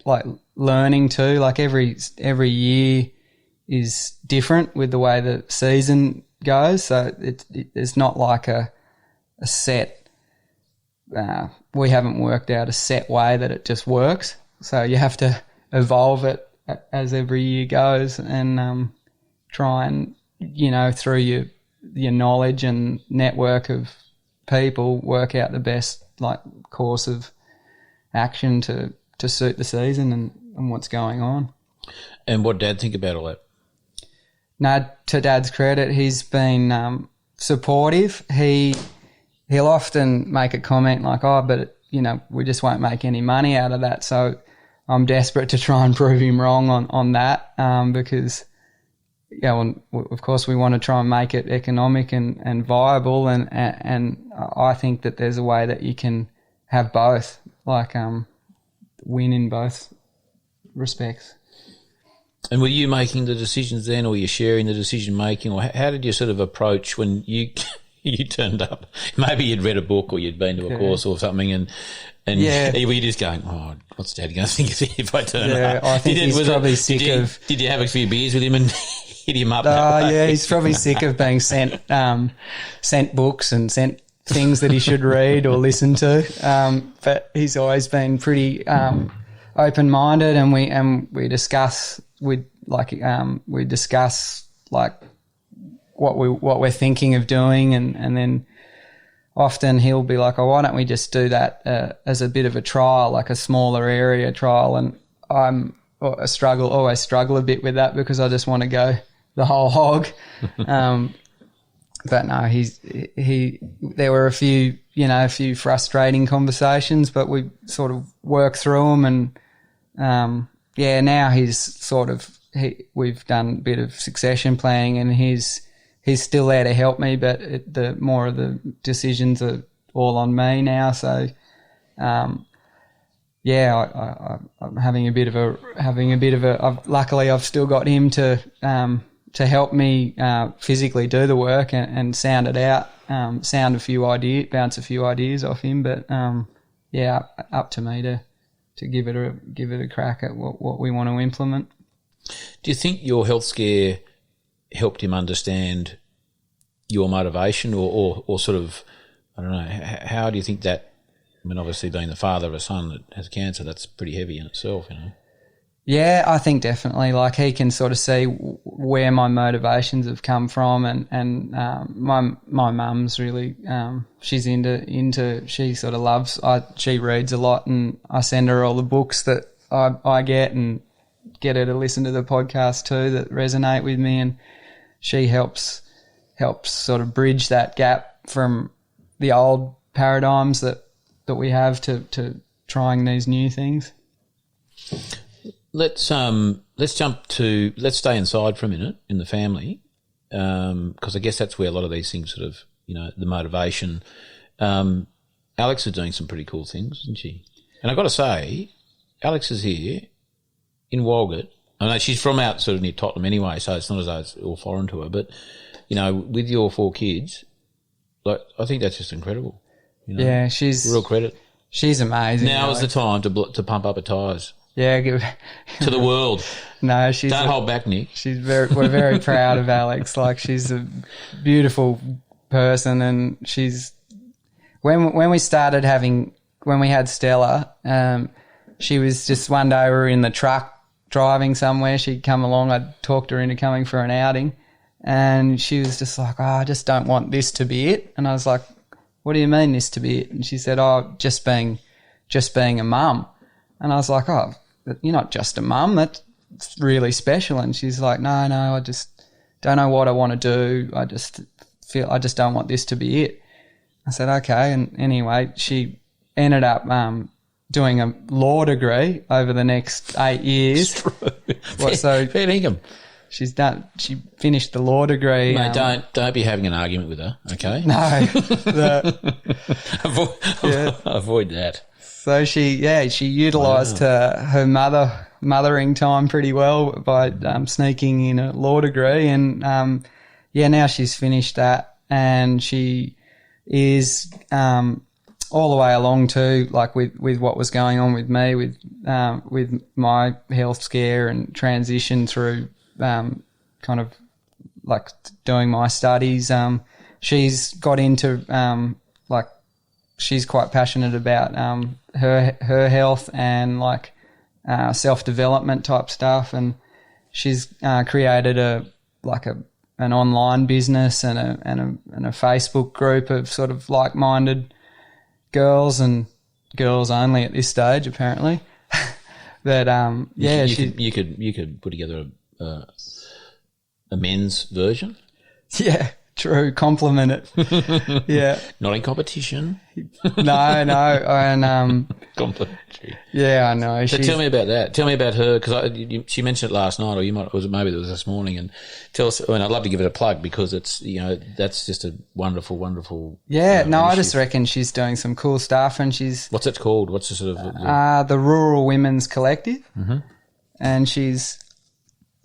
like learning too, like every year is different with the way the season goes, so it's not like a set we haven't worked out a set way that it just works. So you have to evolve it as every year goes, and try and, through your knowledge and network of people, work out the best like course of action to suit the season and what's going on. And what Dad think about all that? No, to Dad's credit, he's been supportive. He'll often make a comment like, oh, but we just won't make any money out of that. So I'm desperate to try and prove him wrong on that, because, of course we want to try and make it economic and viable, and I think that there's a way that you can have both, like win in both respects. And were you making the decisions then, or were you sharing the decision making, or how did you sort of approach when you turned up? Maybe you'd read a book or you'd been to a course or something, and were you just going, oh, what's Dad going to think if I turn up? I think he's probably sick of... Did you have a few beers with him and hit him up? He's probably sick of being sent books and sent things that he should read or listen to. But he's always been pretty open-minded, and we discuss what we're thinking of doing, and then often he'll be like, oh, why don't we just do that as a bit of a trial, like a smaller area trial? And always struggle a bit with that, because I just want to go the whole hog. But no, there were a few frustrating conversations, but we sort of worked through them, and now he's sort of, we've done a bit of succession planning, and he's still there to help me, but the more of the decisions are all on me now. So, I'm having a bit of a. Luckily, I've still got him to help me physically do the work and sound it out, bounce a few ideas off him. But up to me to give it a crack at what we want to implement. Do you think your health scare helped him understand your motivation, or sort of, I don't know, how do you think that, I mean, obviously being the father of a son that has cancer, that's pretty heavy in itself, Yeah, I think definitely. Like, he can sort of see where my motivations have come from, and my mum's really she's into she sort of loves. She reads a lot, and I send her all the books that I get, and get her to listen to the podcast too that resonate with me, and she helps sort of bridge that gap from the old paradigms that we have to trying these new things. let's stay inside for a minute in the family, because I guess that's where a lot of these things sort of, the motivation. Alex is doing some pretty cool things, isn't she? And I've got to say, Alex is here in Walgett. I know she's from out sort of near Tottenham anyway, so it's not as though it's all foreign to her. But, with your 4 kids, like, I think that's just incredible. Yeah, she's real credit. She's amazing. Now is the time to pump up her tyres. Yeah, to the world. No, don't hold back, Nick. We're very proud of Alex. Like, she's a beautiful person, and she's when we had Stella, she was just one day we were in the truck driving somewhere. She'd come along. I talked her into coming for an outing, and she was just like, "Oh, I just don't want this to be it." And I was like, "What do you mean this to be it?" And she said, "Oh, just being a mum." And I was like, "Oh, you're not just a mum. That's really special." And she's like, No, I just don't know what I want to do. I just don't want this to be it." I said, "Okay." And anyway, she ended up doing a law degree over the next 8 years. Fair dinkum. She finished the law degree. Mate, don't be having an argument with her, okay? No. Avoid that. So she utilised her mothering time pretty well by sneaking in a law degree, and now she's finished that, and she is all the way along too, like with what was going on with me with my health scare and transition through kind of like doing my studies. She's got into she's quite passionate about her health and like self-development type stuff, and she's created an online business and a Facebook group of sort of like-minded girls, and girls only at this stage apparently. That you could put together a men's version. Yeah, true. Compliment it. Yeah. Not in competition. No, and complimentary. Yeah, I know. So tell me about that. Tell me about her, because she mentioned it last night, or maybe it was this morning. And tell us. I mean, I'd love to give it a plug, because it's that's just a wonderful, wonderful. Yeah, I just reckon she's doing some cool stuff, and she's. What's it called? What's the sort of the Rural Women's Collective, and she's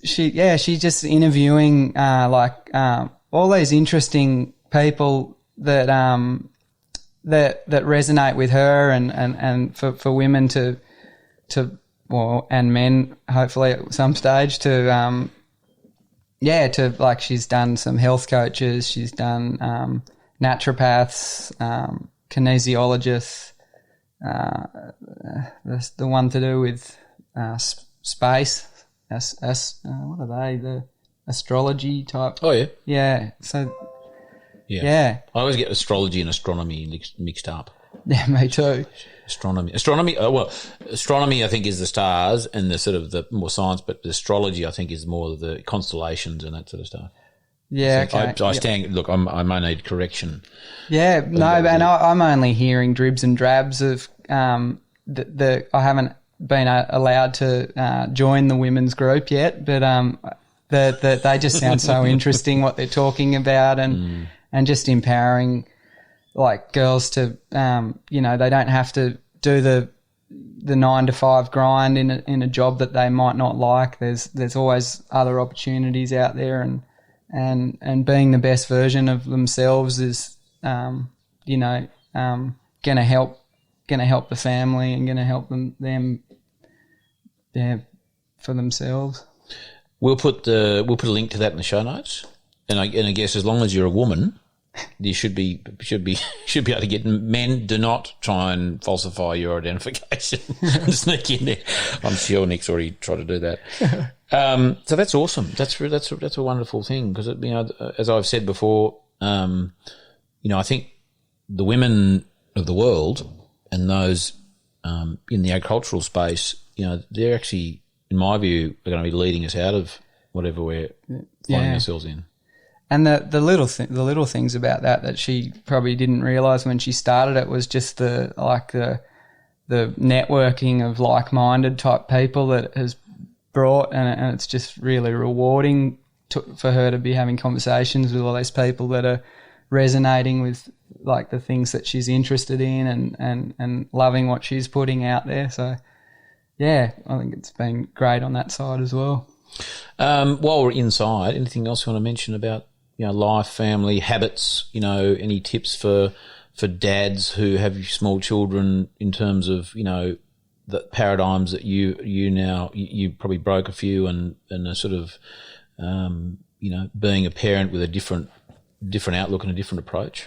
just interviewing all these interesting people that resonate with her, and for women to and men hopefully at some stage to like, she's done some health coaches, she's done naturopaths, kinesiologists, the one to do with space, what are they, the astrology type. Oh yeah. Yeah. So yeah. I always get astrology and astronomy mixed up. Yeah, me too. Astronomy, I think, is the stars and the sort of the more science, but the astrology, I think, is more the constellations and that sort of stuff. Yeah, so okay. I stand. Look, I may need correction. Yeah, no, and I'm only hearing dribs and drabs of I haven't been allowed to join the women's group yet, but that they just sound so interesting what they're talking about, and just empowering like girls to they don't have to do the 9 to 5 grind in a job that they might not like. There's always other opportunities out there, and being the best version of themselves is gonna help the family, and gonna help them for themselves. We'll put a link to that in the show notes, and I guess as long as you're a woman, you should be able to get. Men, do not try and falsify your identification and sneak in there. I'm sure Nick's already tried to do that. So that's awesome. That's a wonderful thing, because as I've said before, I think the women of the world and those in the agricultural space, they're actually, in my view, are going to be leading us out of whatever we're finding ourselves in. And the little things about that she probably didn't realise when she started it was just the networking of like-minded type people that has brought, and it's just really rewarding for her to be having conversations with all these people that are resonating with like the things that she's interested in and loving what she's putting out there. So yeah, I think it's been great on that side as well. While we're inside, anything else you want to mention about, life, family, habits, any tips for dads who have small children in terms of, the paradigms that you probably broke a few and a sort of, being a parent with a different outlook and a different approach?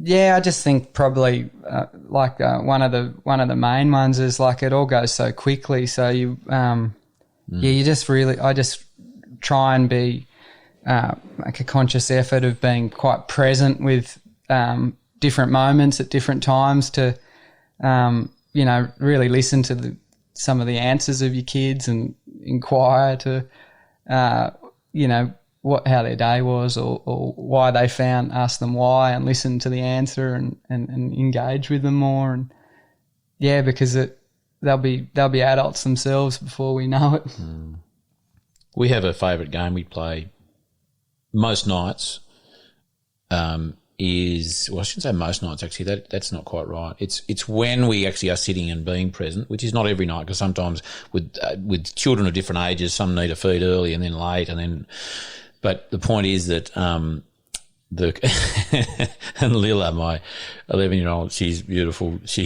Yeah, I just think probably one of the main ones is like it all goes so quickly. So you I just try and be make a conscious effort of being quite present with different moments at different times to really listen to some of the answers of your kids and inquire to how their day was or why they found, ask them why and listen to the answer and engage with them more. And yeah, because they'll be adults themselves before we know it. We have a favourite game we play most nights. I shouldn't say most nights actually. That's not quite right. It's when we actually are sitting and being present, which is not every night, because sometimes with children of different ages, some need a feed early and then late, and then. But the point is that and Lila, my 11-year-old, she's beautiful. She,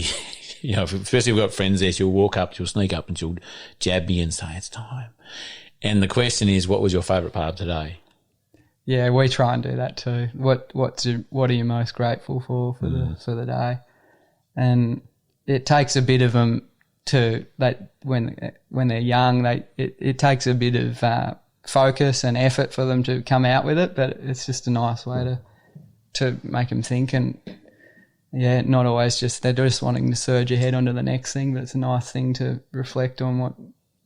especially if we've got friends there, she'll sneak up and she'll jab me and say, "It's time." And the question is, what was your favourite part of today? Yeah, we try and do that too. What are you most grateful for the day? And it takes a bit of them when they're young. It takes a bit of focus and effort for them to come out with it, but it's just a nice way to make them think. And yeah, not always they're just wanting to surge ahead onto the next thing, but it's a nice thing to reflect on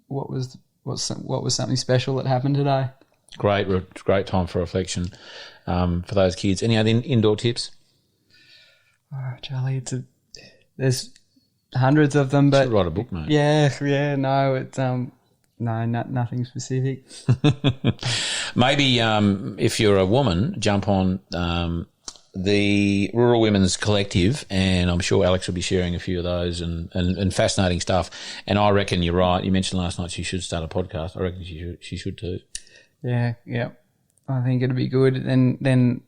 what was something special that happened today. Great time for reflection for those kids. Any other indoor tips? Oh, Charlie, there's hundreds of them, but you should write a book, mate. Yeah, no, it's nothing specific. Maybe if you're a woman, jump on the Rural Women's Collective, and I'm sure Alex will be sharing a few of those and fascinating stuff. And I reckon you're right. You mentioned last night she should start a podcast. I reckon she should too. Yeah. I think it'd be good. And then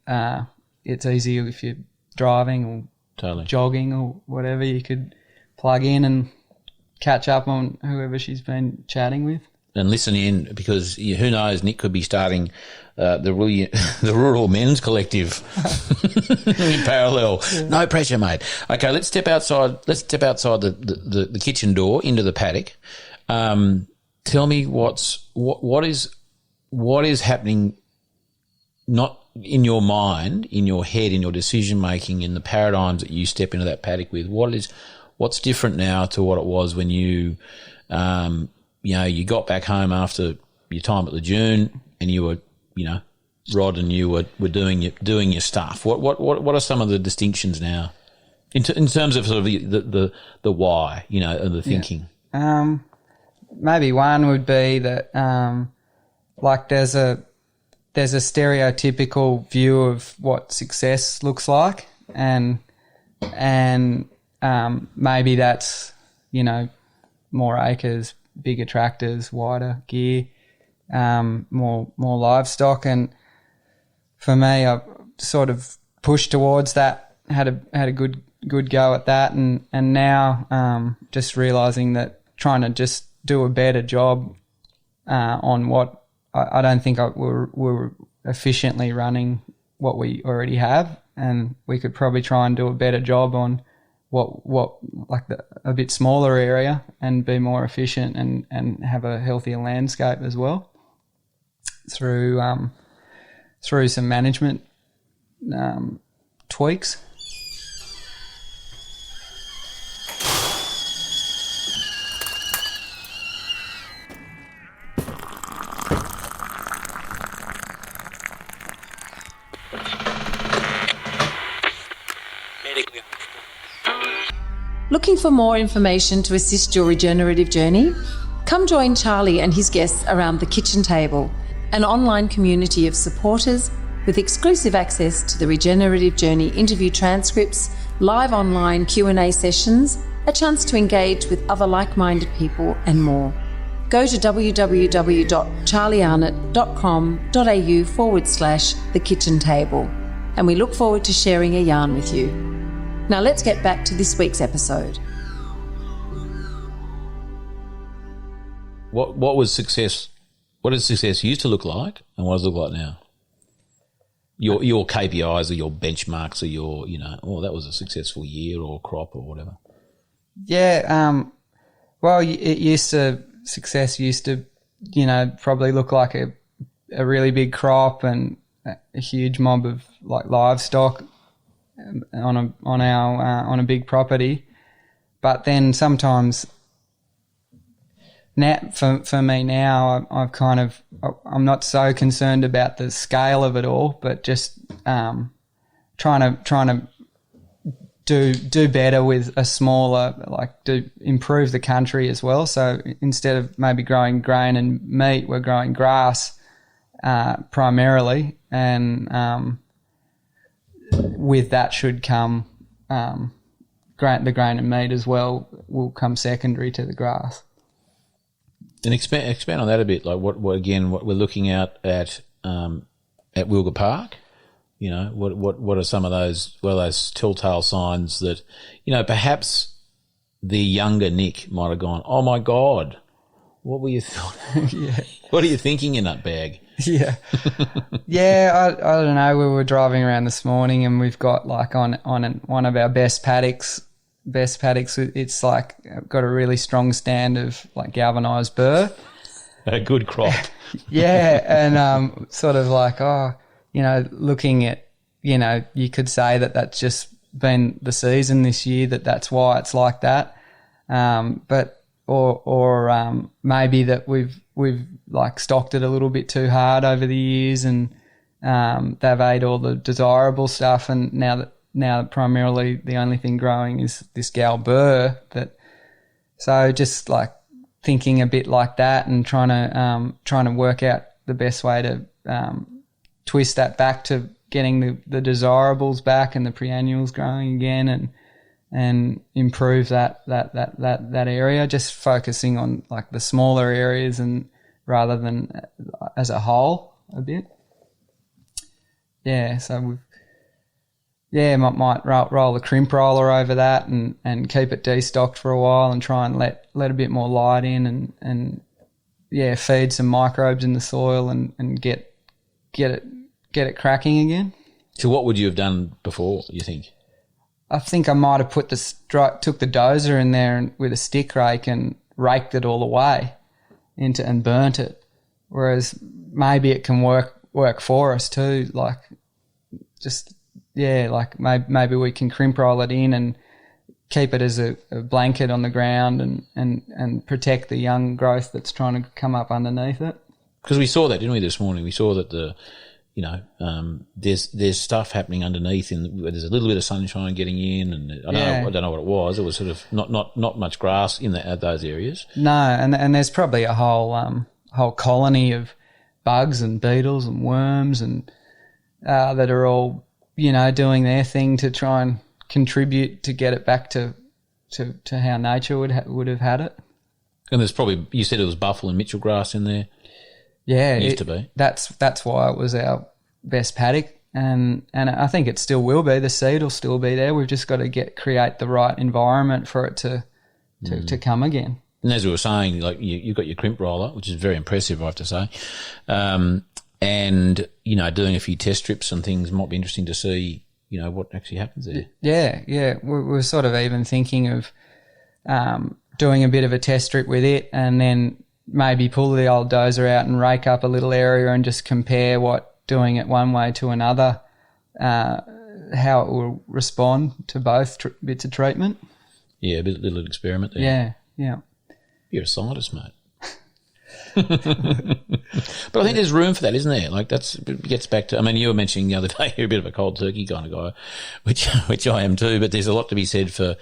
it's easier if you're driving or totally jogging or whatever. You could plug in and catch up on whoever she's been chatting with. And listen in, because who knows, Nick could be starting the Rural Men's Collective in parallel. Yeah. No pressure, mate. Okay, let's step outside the kitchen door into the paddock. Tell me what is happening, not in your mind, in your head, in your decision making, in the paradigms that you step into that paddock with. What's different now to what it was when you you got back home after your time at the June and you were, Rod and you were doing your stuff. What are some of the distinctions now in terms of sort of the why, and the thinking? Yeah. Maybe one would be that there's a stereotypical view of what success looks like, and maybe that's, more acres, bigger tractors, wider gear, more livestock. And for me, I sort of pushed towards that, had a good go at that, and now just realising that trying to just do a better job on what I don't think we're efficiently running what we already have, and we could probably try and do a better job on a bit smaller area and be more efficient and have a healthier landscape as well through some management tweaks. Looking for more information to assist your regenerative journey? Come join Charlie and his guests around the kitchen table, an online community of supporters with exclusive access to the Regenerative Journey interview transcripts, live online Q&A sessions, a chance to engage with other like-minded people and more. Go to www.charliearnott.com.au/the kitchen table, and we look forward to sharing a yarn with you. Now let's get back to this week's episode. What was success? What does success used to look like, and what does it look like now? Your KPIs or your benchmarks or your, that was a successful year or crop or whatever. Yeah. Well, success used to, probably look like a really big crop and a huge mob of like livestock on a big property. But then sometimes now, for me now, I'm not so concerned about the scale of it all, but just trying to do better with a smaller, improve the country as well. So instead of maybe growing grain and meat, we're growing grass primarily, and with that should come the grain and meat as well will come secondary to the grass. And expand on that a bit, like what we're looking at Wilga Park. What are some of those telltale signs that, perhaps the younger Nick might have gone, oh my God, what were you Yeah. What are you thinking in that bag? Yeah. Yeah, I don't know. We were driving around this morning and we've got like on one of our best paddocks, it's like got a really strong stand of like galvanised burr. A good crop. Yeah, and sort of like, looking at, you could say that that's just been the season this year, that's why it's like that. But maybe that we've like stocked it a little bit too hard over the years, and they've ate all the desirable stuff, and now primarily the only thing growing is this gal burr. So just like thinking a bit like that and trying to work out the best way to twist that back to getting the desirables back and the preannuals growing again, and improve that area. Just focusing on like the smaller areas and rather than as a whole a bit. Yeah, so might roll the crimp roller over that and keep it destocked for a while and try and let a bit more light in and feed some microbes in the soil and get it cracking again. So what would you have done before, you think? I think I might have took the dozer in there with a stick rake and raked it all away and burnt it. Whereas maybe it can work for us too. Like maybe we can crimp roll it in and keep it as a blanket on the ground and protect the young growth that's trying to come up underneath it. Because we saw that, didn't we, this morning? We saw that there's stuff happening underneath, there's a little bit of sunshine getting in, and I don't know what it was. It was sort of not much grass in those areas. No, and there's probably a whole colony of bugs and beetles and worms and that are all doing their thing to try and contribute to get it back to how nature would have had it. And there's probably, you said it was buffle and Mitchell grass in there. Yeah, it used to be. That's why it was our best paddock, and I think it still will be. The seed will still be there. We've just got to create the right environment for it to come again. And as we were saying, like you've got your crimp roller, which is very impressive, I have to say, and doing a few test strips and things might be interesting to see. What actually happens there. Yeah. We're sort of even thinking of doing a bit of a test strip with it, and then maybe pull the old dozer out and rake up a little area and just compare what doing it one way to another, how it will respond to both bits of treatment. Yeah, a little experiment there. Yeah. You're a scientist, mate. But I think there's room for that, isn't there? Like gets back to, I mean, you were mentioning the other day you're a bit of a cold turkey kind of guy, which I am too, but there's a lot to be said for,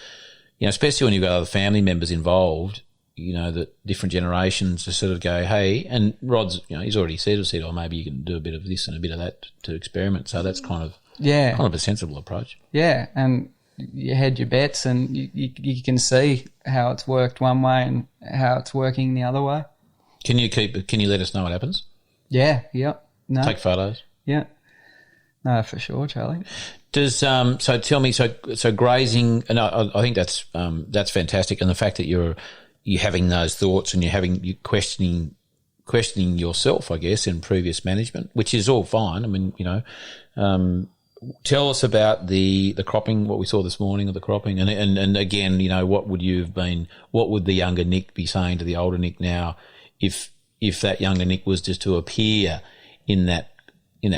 especially when you've got other family members involved, that different generations to sort of go, hey, and Rod's, he's already said, oh, maybe you can do a bit of this and a bit of that to experiment. So that's kind of a sensible approach. Yeah, and you hedge your bets, and you can see how it's worked one way and how it's working the other way. Can you let us know what happens? Yeah, yep. No. Take photos? Yeah. No, for sure, Charlie. Does so tell me, so grazing, and I think that's fantastic, and the fact that you're having those thoughts and you're questioning yourself, I guess, in previous management, which is all fine. I mean, tell us about the cropping, what we saw this morning of the cropping, and again, what would the younger Nick be saying to the older Nick now, if that younger Nick was just to appear in that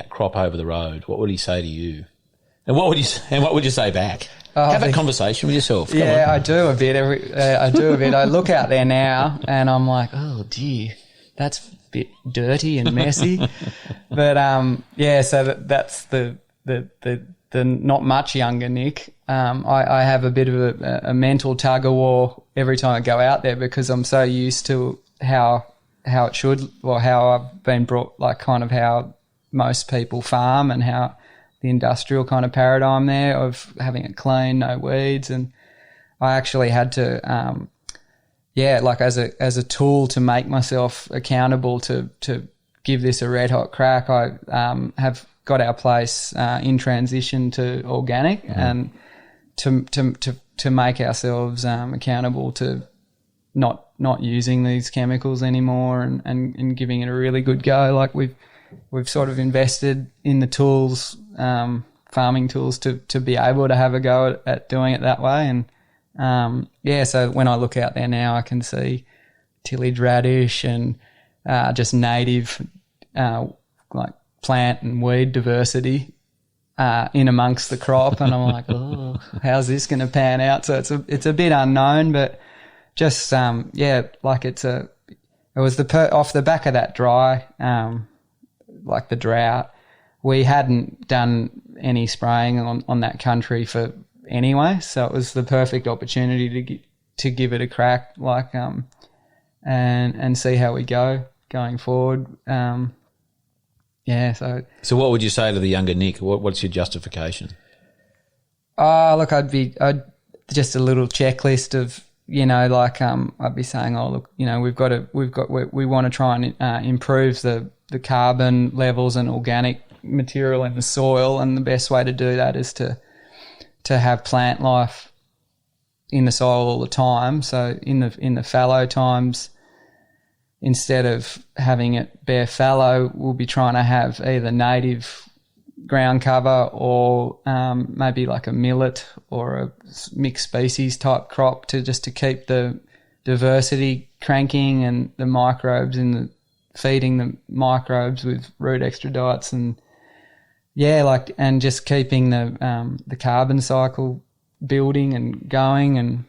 crop over the road? What would he say to you? And what would you say back? Have a conversation with yourself. Come on. I do a bit. I look out there now and I'm like, oh dear, that's a bit dirty and messy. But so that's the not much younger Nick. I have a bit of a mental tug of war every time I go out there, because I'm so used to how it should, or how I've been brought, like kind of how most people farm, and how the industrial kind of paradigm there of having it clean, no weeds. And I actually had to, as a tool to make myself accountable to give this a red hot crack, I have got our place in transition to organic, and to make ourselves accountable to not using these chemicals anymore, and giving it a really good go. Like we've sort of invested in the tools, farming tools, to be able to have a go at doing it that way. And so when I look out there now, I can see tillage radish and just native like plant and weed diversity in amongst the crop, and I'm like, oh, how's this going to pan out? So it's a bit unknown, but just like it was off the back of that dry, like the drought, we hadn't done any spraying on that country for anyway, so it was the perfect opportunity to give it a crack, like and see how we go going forward. So what would you say to the younger Nick? What's your justification? Look, I'd just a little checklist of, I'd be saying, oh, look, we want to try and improve the carbon levels and organic material in the soil, and the best way to do that is to have plant life in the soil all the time. So in the fallow times, instead of having it bare fallow, we'll be trying to have either native ground cover or maybe like a millet or a mixed species type crop to keep the diversity cranking and the microbes feeding the microbes with root extradites, and and just keeping the carbon cycle building and going, and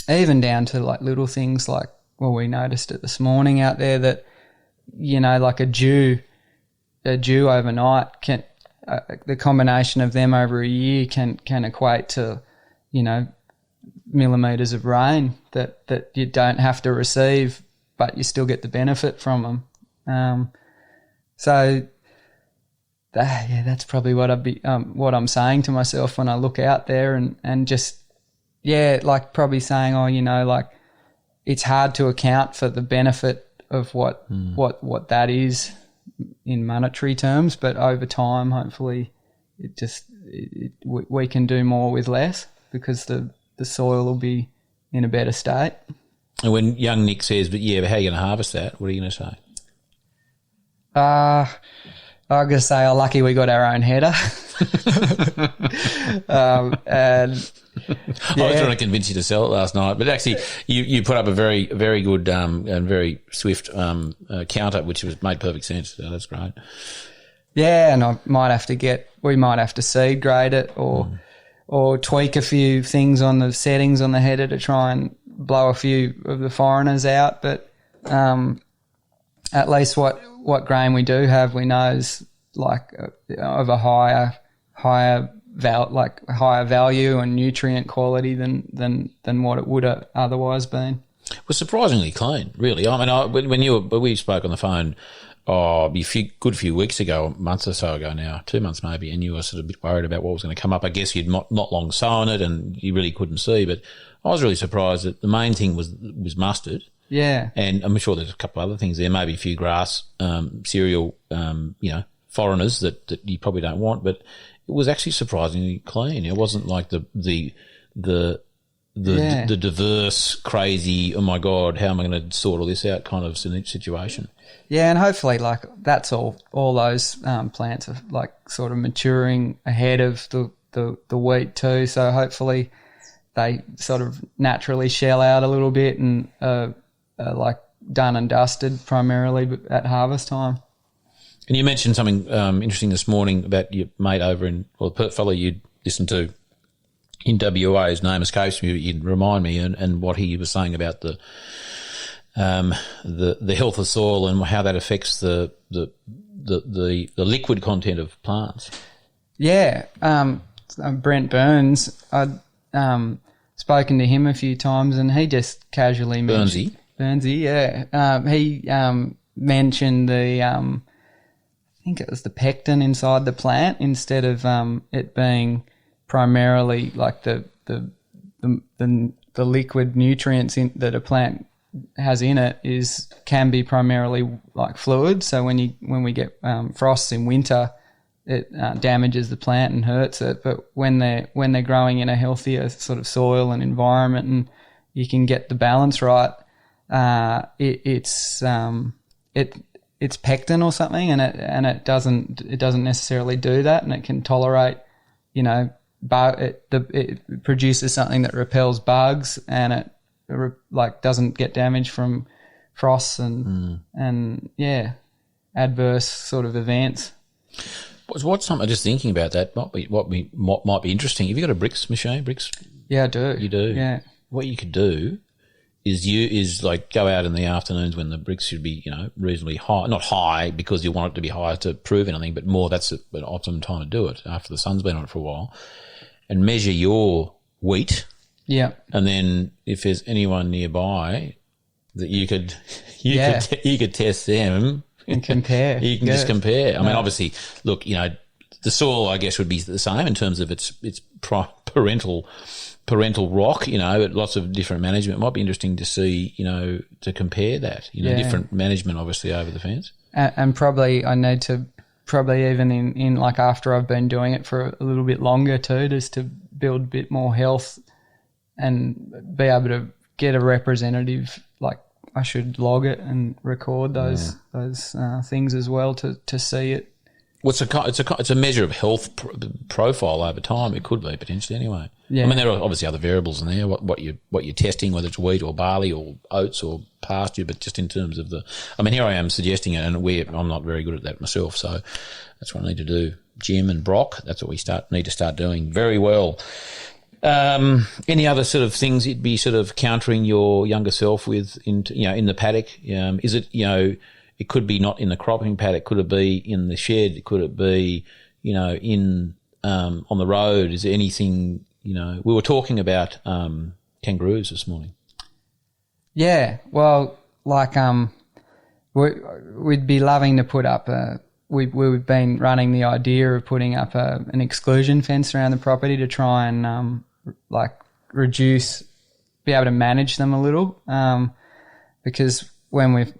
even down to like little things like, well, we noticed it this morning out there that, like a dew overnight can, the combination of them over a year can equate to, millimetres of rain that you don't have to receive, but you still get the benefit from them. That's probably what what I'm saying to myself when I look out there, and just, like probably saying, oh, like it's hard to account for the benefit of what that is in monetary terms, but over time, hopefully, we can do more with less, because the soil will be in a better state. And when young Nick says, but how are you going to harvest that? What are you going to say? I'm going to say, oh, lucky we got our own header. I was trying to convince you to sell it last night, but actually you put up a very, very good and very swift counter, which made perfect sense. So that's great. Yeah, and we might have to seed grade it or tweak a few things on the settings on the header to try and blow a few of the foreigners out. But at least what grain we do have, we know is like of a higher value and nutrient quality than what it would have otherwise been. was surprisingly clean, really. I mean, when we spoke on the phone, a few weeks ago, a month or so ago now, 2 months maybe, and you were sort of a bit worried about what was going to come up. I guess you'd not long sown it and you really couldn't see, but I was really surprised that the main thing was mustard. Yeah. And I'm sure there's a couple of other things there, maybe a few grass, cereal, foreigners that you probably don't want, but it was actually surprisingly clean. It wasn't like the diverse, crazy, oh my God, how am I going to sort all this out kind of situation. Yeah, and hopefully, like, that's all those plants are like sort of maturing ahead of the wheat too. So hopefully, they sort of naturally shell out a little bit and like done and dusted primarily at harvest time. And you mentioned something interesting this morning about your mate over the fellow you'd listened to in WA. His name escapes me. You'd remind me, and what he was saying about the health of soil and how that affects the liquid content of plants. Yeah, Brent Burns. I'd spoken to him a few times, and he just casually mentioned Burnsy. Yeah, he mentioned the I think it was the pectin inside the plant instead of it being primarily like the liquid nutrients that a plant has in it can be primarily like fluid. So when we get frosts in winter, it damages the plant and hurts it. But when they're growing in a healthier sort of soil and environment, and you can get the balance right, it's pectin or something, and it doesn't necessarily do that, and it can tolerate, it produces something that repels bugs, and it doesn't get damaged from frosts and adverse sort of events. What's something just thinking about that? What might be interesting. Have you got a bricks machine? Bricks? Yeah, I do. You do. Yeah. What you could do is like go out in the afternoons when the bricks should be reasonably high, not high because you want it to be high to prove anything, but more that's an optimum time to do it after the sun's been on it for a while, and measure your wheat. Yeah. And then if there's anyone nearby that you could test them and compare. You can just compare. I mean, obviously, look, the soil I guess would be the same in terms of its parental rock, but lots of different management. It might be interesting to see, to compare that, different management obviously over the fence. And probably I need to even in like after I've been doing it for a little bit longer too, just to build a bit more health and be able to get a representative, like I should log it and record those things as well to see it. Well, it's a measure of health profile over time. It could be potentially anyway. Yeah. I mean, there are obviously other variables in there. What you're testing, whether it's wheat or barley or oats or pasture, but just in terms of here I am suggesting it, and I'm not very good at that myself, so that's what I need to do. Jim and Brock, that's what we need to start doing very well. Any other sort of things you'd be sort of countering your younger self with in the paddock? Is it it could be not in the cropping paddock. Could it be in the shed? Could it be, in on the road? Is there anything, we were talking about kangaroos this morning. Yeah, well, like we'd be loving to put up we've been running the idea of putting up an exclusion fence around the property to try and reduce, be able to manage them a little, because when we've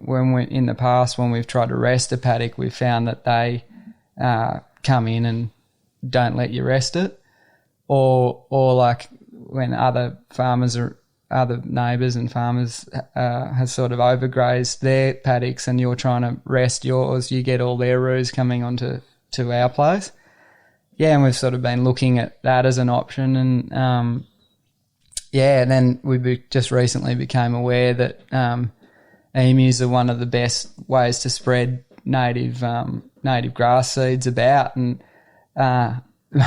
tried to rest a paddock, we've found that they come in and don't let you rest it, or like when other neighbours and farmers have sort of overgrazed their paddocks and you're trying to rest yours, you get all their roos coming onto our place. Yeah, and we've sort of been looking at that as an option, and and then we just recently became aware that emus are one of the best ways to spread native grass seeds about, and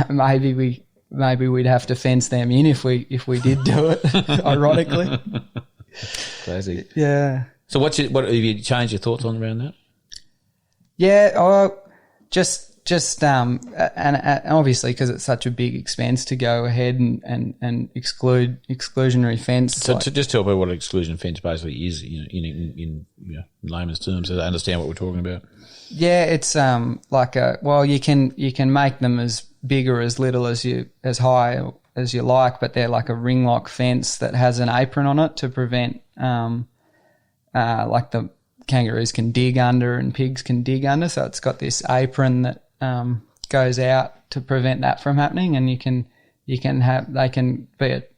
maybe we'd have to fence them in if we did do it. Ironically, classic. Yeah. So what have you changed your thoughts on around that? Yeah, just just and obviously because it's such a big expense to go ahead and exclude exclusionary fence. So to just tell people what an exclusion fence basically is, in layman's terms, so they understand what we're talking about. Yeah, it's you can make them as big or as little as high as you like, but they're like a ring lock fence that has an apron on it to prevent like the kangaroos can dig under and pigs can dig under. So it's got this apron that goes out to prevent that from happening, and they can be at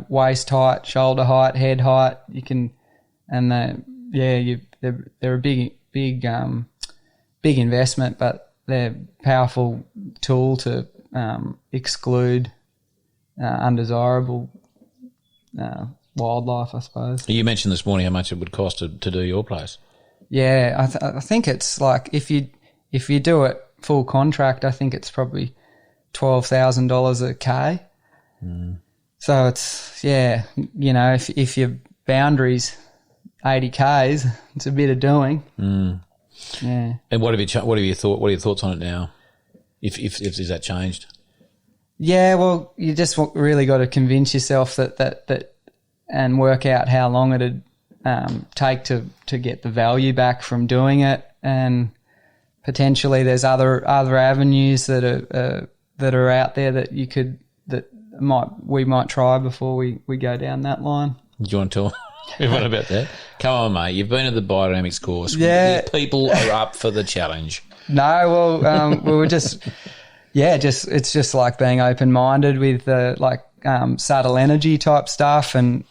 waist height, shoulder height, head height. They're a big investment, but they're a powerful tool to exclude undesirable wildlife, I suppose. You mentioned this morning how much it would cost to do your place. Yeah, I think it's like if you do it full contract, I think it's probably $12,000 a K. Mm. So it's if your boundary's 80 Ks, it's a bit of doing. Mm. Yeah. And what are your thoughts on it now? If is that changed? Yeah, well, you just really got to convince yourself that and work out how long it'd take to get the value back from doing it, and potentially there's other avenues that are out there that we might try before we go down that line. Do you want to tell everyone about that? Come on, mate. You've been at the biodynamics course. Yeah. People are up for the challenge. No, well, we were just it's just like being open-minded with subtle energy type stuff, and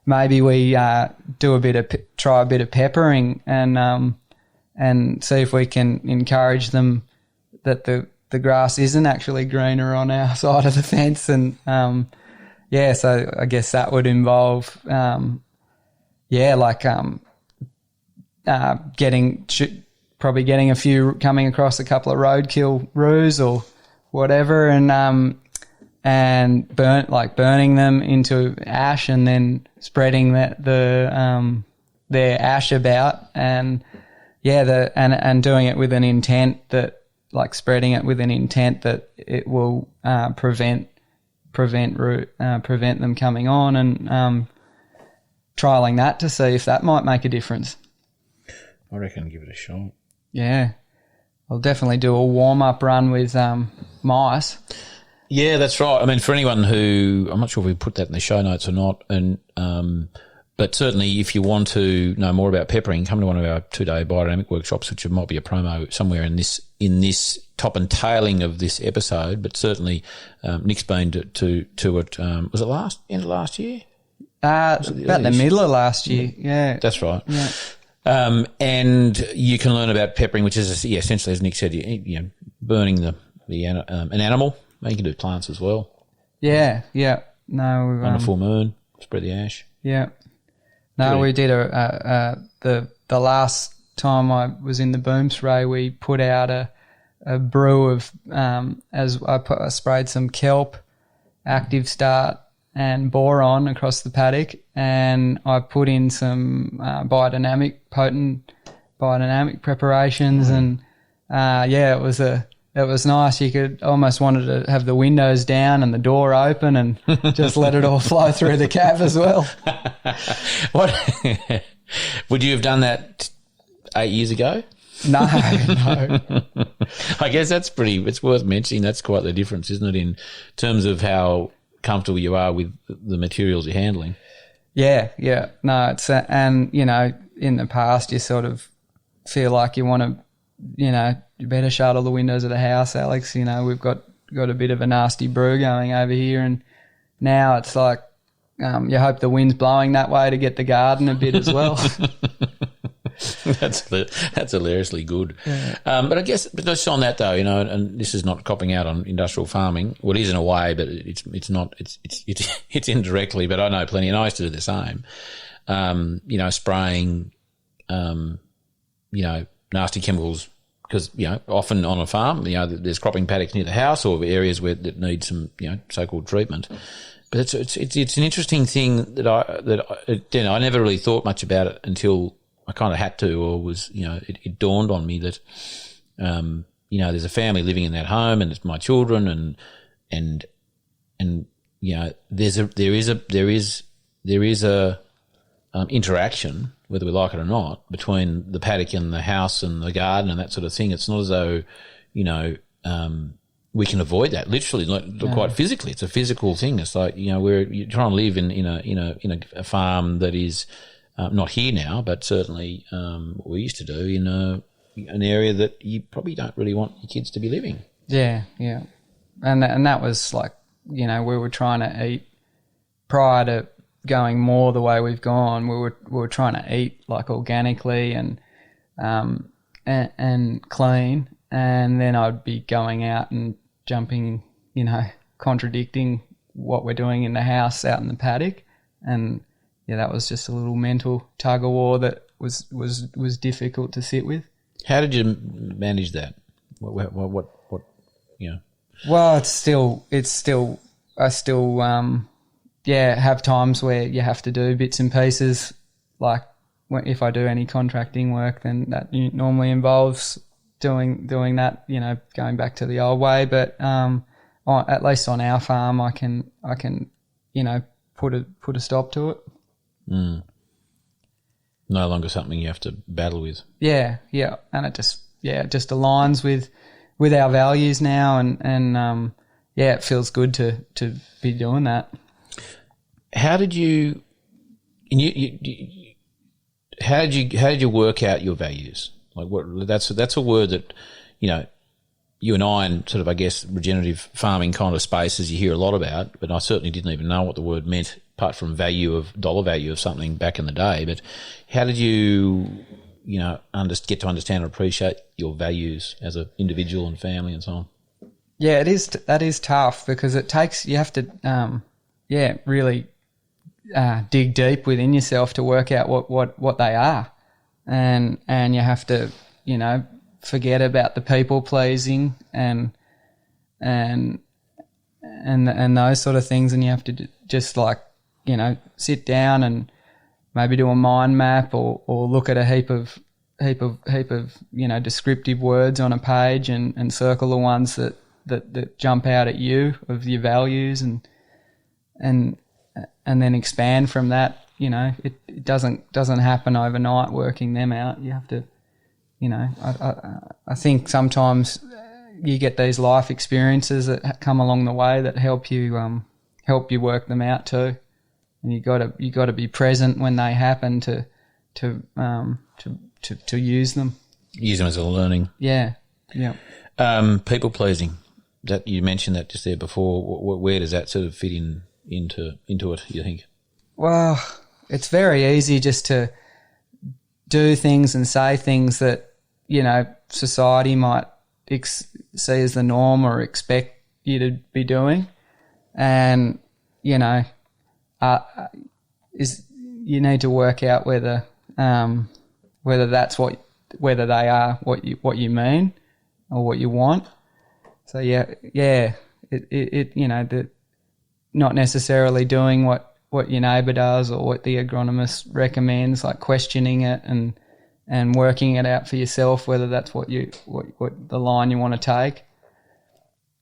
maybe we try a bit of peppering and see if we can encourage them that the grass isn't actually greener on our side of the fence. And so I guess that would involve getting a few, coming across a couple of roadkill roos or whatever, and burning them into ash and then spreading their ash about, and doing it with an intent that, spreading it with an intent that it will prevent them coming on, and trialing that to see if that might make a difference. I reckon give it a shot. Yeah. I'll definitely do a warm-up run with mice. Yeah, that's right. I mean, for anyone who, I'm not sure if we put that in the show notes or not, and but certainly if you want to know more about peppering, come to one of our 2-day biodynamic workshops, which might be a promo somewhere in this top and tailing of this episode. But certainly, Nick's been to it. Was it end of last year? About the middle of last year. Yeah, that's right. Yeah. And you can learn about peppering, which is essentially, as Nick said, burning an animal. You can do plants as well. Yeah. No, on a full moon, spread the ash. Yeah. No, we did the last time I was in the boom spray, we put out a brew of as I sprayed some kelp, active start, and boron across the paddock, and I put in some potent biodynamic preparations, and it was nice. You could almost wanted to have the windows down and the door open and just let it all flow through the cab as well. What would you have done that 8 years ago? No. I guess it's worth mentioning. That's quite the difference, isn't it, in terms of how comfortable you are with the materials you're handling? Yeah. No, it's and in the past you sort of feel like you want to, you better shut all the windows of the house, Alex. We've got a bit of a nasty brew going over here, and now it's like you hope the wind's blowing that way to get the garden a bit as well. That's hilariously good. Yeah. But I guess, just on that though, and this is not copping out on industrial farming. Well, it is in a way, but it's not. It's indirectly. But I know plenty, and I used to do the same. Spraying, nasty chemicals, because often on a farm, there's cropping paddocks near the house or areas that need some so-called treatment. But it's an interesting thing that I never really thought much about it until I kind of had to, or was, it dawned on me that, there's a family living in that home, and it's my children, and there is a interaction, whether we like it or not, between the paddock and the house and the garden and that sort of thing. It's not as though, we can avoid that. Literally, quite physically, it's a physical thing. It's like you're trying to live in a farm that is not here now, but certainly what we used to do in an area that you probably don't really want your kids to be living. Yeah, and that was like we were trying to eat prior to going more the way we've gone. We were trying to eat like organically and clean, and then I'd be going out and jumping, contradicting what we're doing in the house out in the paddock, and that was just a little mental tug of war that was difficult to sit with. How did you manage that? What Well, I still have times where you have to do bits and pieces. Like if I do any contracting work, then that normally involves doing that, going back to the old way. But at least on our farm, I can put a stop to it. Mm. No longer something you have to battle with. Yeah, and it just aligns with our values now, and it feels good to be doing that. How did you work out your values? Like that's a word that you and I in sort of, I guess, regenerative farming kind of spaces you hear a lot about, but I certainly didn't even know what the word meant apart from dollar value of something back in the day. But how did you get to understand and appreciate your values as an individual and family and so on? Yeah, that is tough because you have to really dig deep within yourself to work out what they are, and you have to forget about the people pleasing and those sort of things, and you have to just sit down and maybe do a mind map or look at a heap of descriptive words on a page and circle the ones that jump out at you of your values and then expand from that. It doesn't happen overnight working them out. You have to, I think sometimes you get these life experiences that come along the way that help you work them out too. And you got to be present when they happen to use them. Use them as a learning. Yeah. People pleasing. That you mentioned that just there before. Where does that sort of fit into it, you think? Well, it's very easy just to do things and say things that society might see as the norm or expect you to be doing, and you need to work out whether they are what you mean or what you want. So it not necessarily doing what your neighbour does or what the agronomist recommends, like questioning it and working it out for yourself whether that's what the line you want to take.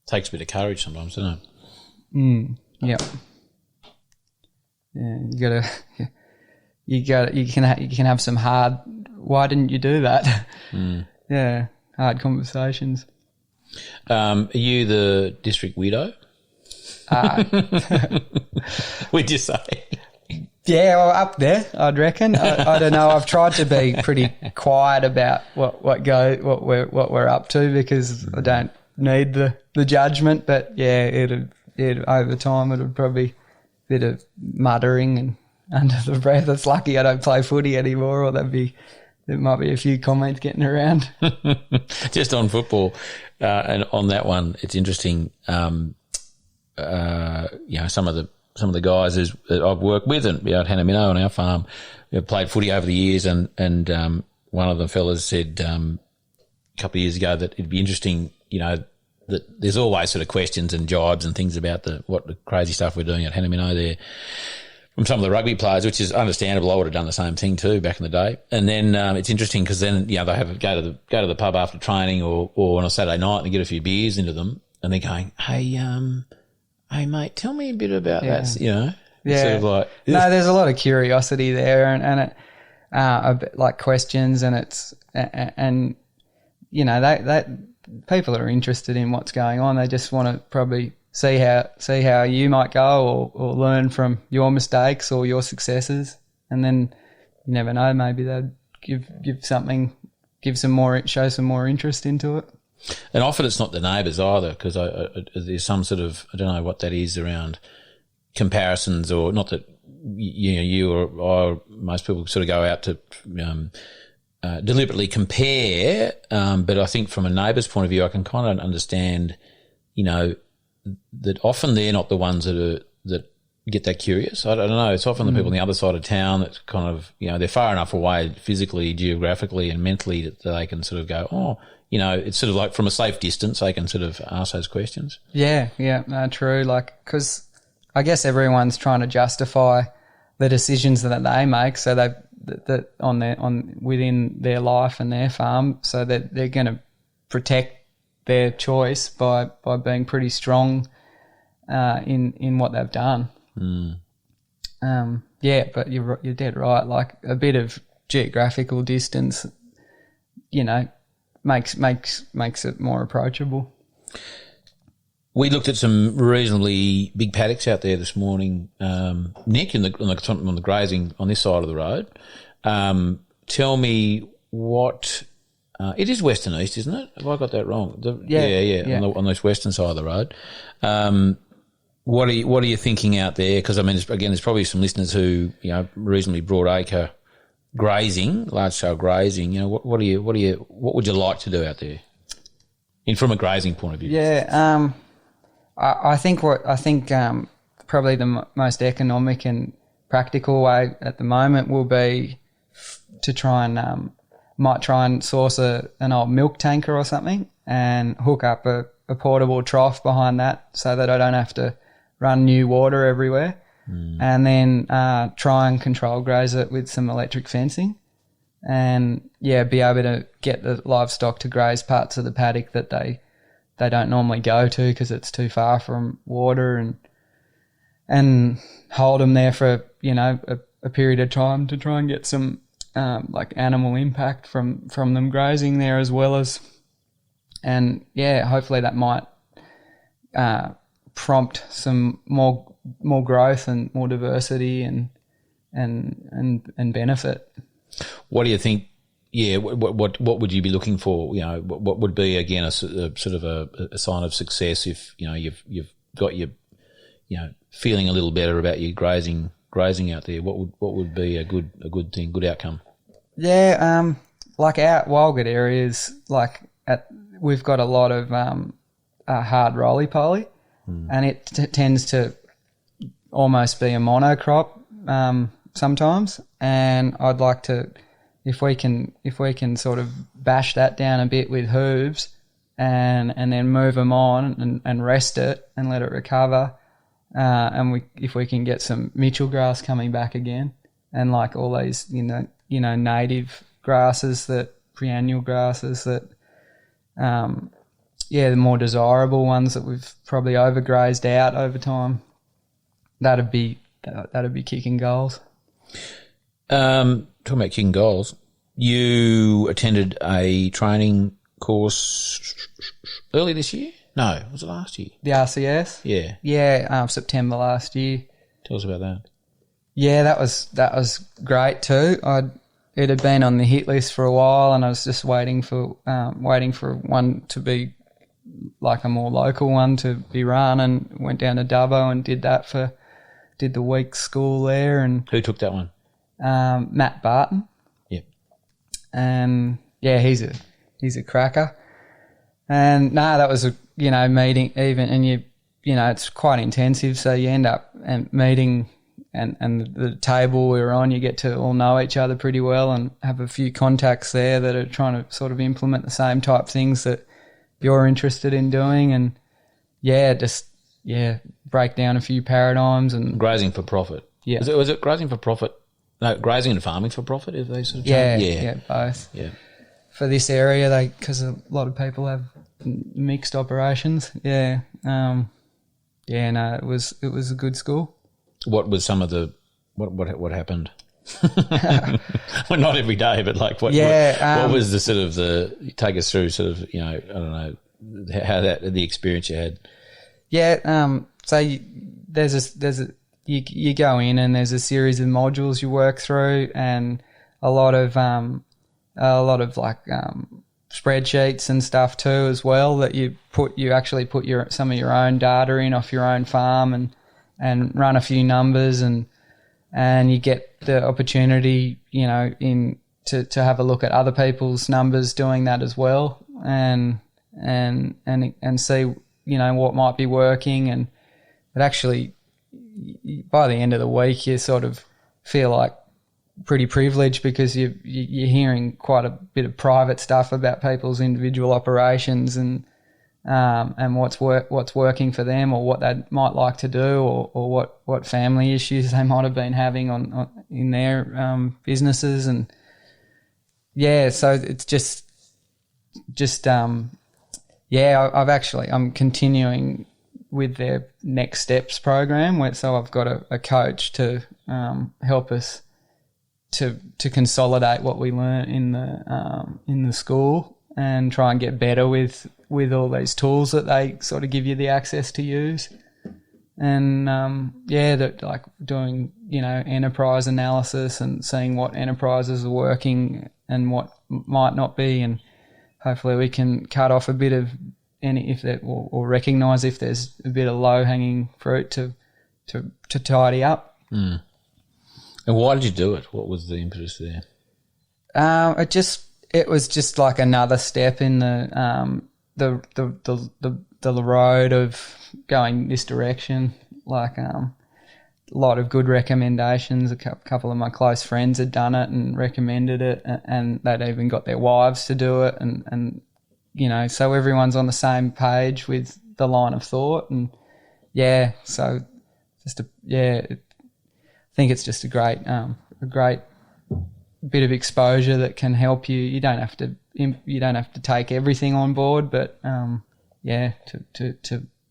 Takes a bit of courage sometimes, doesn't it? Yep. Yeah, you can have some hard. Why didn't you do that? Yeah, hard conversations. Are you the district widow? Would you say? Yeah, well, up there, I'd reckon. I don't know. I've tried to be pretty quiet about what we're up to because I don't need the judgment. But yeah, it over time it'll probably a bit of muttering and under the breath. It's lucky I don't play footy anymore, or there might be a few comments getting around. Just on football, and on that one, it's interesting. Some of the guys that I've worked with and out Hannah Minnow on our farm have played footy over the years, and one of the fellas said a couple of years ago that it'd be interesting, that there's always sort of questions and jibes and things about what the crazy stuff we're doing at Hannah Minnow there. from some of the rugby players, which is understandable. I would have done the same thing too back in the day. And then it's interesting because then they have go to the pub after training or on a Saturday night and they get a few beers into them and they're going, hey mate, tell me a bit about that. Yeah. Sort of like, no, there's a lot of curiosity there and it, a bit like questions and it's and that people are interested in what's going on. They just want to probably see how you might go or learn from your mistakes or your successes, and then you never know, maybe they'd show some more interest into it. And often it's not the neighbours either, because there's some sort of, I don't know what that is around comparisons, or not that you or most people sort of go out to deliberately compare, but I think from a neighbour's point of view, I can kind of understand, that often they're not the ones that get that curious. I don't know. It's often the people on the other side of town that kind of, they're far enough away physically, geographically and mentally that they can sort of go, it's sort of like from a safe distance, they can sort of ask those questions. Yeah, no, true. Like, because I guess everyone's trying to justify the decisions that they make, so that within their life and their farm, so that they're going to protect their choice by being pretty strong in what they've done. But you're dead right. Like a bit of geographical distance, makes it more approachable. We looked at some reasonably big paddocks out there this morning, Nick, on the grazing on this side of the road. Tell me what it is, western east, isn't it? Have I got that wrong? Yeah. On this western side of the road. What are you thinking out there? Because I mean, there's probably some listeners who reasonably broad acre grazing, large scale grazing. What would you like to do out there, from a grazing point of view? Yeah. I think probably the most economic and practical way at the moment will be to try and source an old milk tanker or something and hook up a portable trough behind that, so that I don't have to run new water everywhere, and then try and control graze it with some electric fencing, and be able to get the livestock to graze parts of the paddock that they don't normally go to because it's too far from water, and hold them there for a period of time to try and get some like animal impact from them grazing there as well as, and hopefully that might prompt some more growth and more diversity and benefit. What do you think? Yeah, what would you be looking for? What would be again a sort of a sign of success if you've got your feeling a little better about your grazing out there? What would be a good thing, good outcome? Yeah, like our Walgett areas, we've got a lot of hard roly-poly, and it tends to almost be a monocrop sometimes, and I'd like to, if we can sort of bash that down a bit with hooves and then move them on and rest it and let it recover, and if we can get some Mitchell grass coming back again, and like all these native grasses, that perennial grasses that the more desirable ones that we've probably overgrazed out over time, that'd be kicking goals. Talking about kicking goals, you attended a training course early this year? No, was it last year? The RCS? Yeah. Yeah, September last year. Tell us about that. Yeah, that was great too. It had been on the hit list for a while, and I was just waiting for one to be like a more local one to be run, and went down to Dubbo and did the week school there. And who took that one? Matt Barton. Yep. And he's a cracker. And that was a meeting even, and it's quite intensive, so you end up meeting. And the table we were on, you get to all know each other pretty well and have a few contacts there that are trying to sort of implement the same type things that you're interested in doing, and break down a few paradigms. And grazing for profit. Yeah. Was it grazing for profit? No, grazing and farming for profit, if they sort of Yeah, both. Yeah. For this area, because a lot of people have mixed operations. Yeah. No, it was a good school. What was some of the what happened? Well, not every day, but like what was the sort of take us through sort of, I don't know, how the experience you had. Yeah. So you go in and there's a series of modules you work through, and a lot of like spreadsheets and stuff too as well, that you actually put some of your own data in off your own farm and run a few numbers, and you get the opportunity, to have a look at other people's numbers doing that as well, and see, what might be working. And it actually, by the end of the week, you sort of feel like pretty privileged, because you're hearing quite a bit of private stuff about people's individual operations and what's working for them, or what they might like to do, or what family issues they might have been having in their businesses. And so it's I'm continuing with their Next Steps program, so I've got a coach to help us to consolidate what we learn in the school, and try and get better with all these tools that they sort of give you the access to use. And that, like, doing enterprise analysis and seeing what enterprises are working and what might not be, and hopefully we can cut off a bit of or recognise if there's a bit of low hanging fruit to tidy up. Mm. And why did you do it? What was the impetus there? It was just like another step in the road of going this direction. Like a lot of good recommendations. A couple of my close friends had done it and recommended it, and they'd even got their wives to do it, and so everyone's on the same page with the line of thought. And I think it's just a great bit of exposure that can help you. You don't have to take everything on board, but to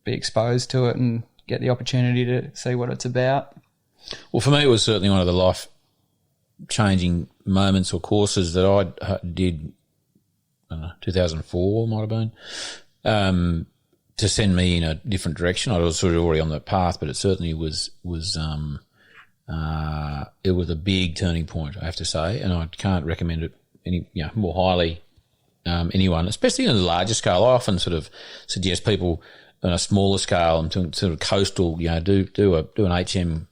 be exposed to it and get the opportunity to see what it's about. Well, for me, it was certainly one of the life-changing moments or courses that I did. 2004 might have been, to send me in a different direction. I was sort of already on that path, but it certainly was it was a big turning point, I have to say, and I can't recommend it any more highly anyone, especially on a larger scale. I often sort of suggest people on a smaller scale and to sort of coastal, do an HM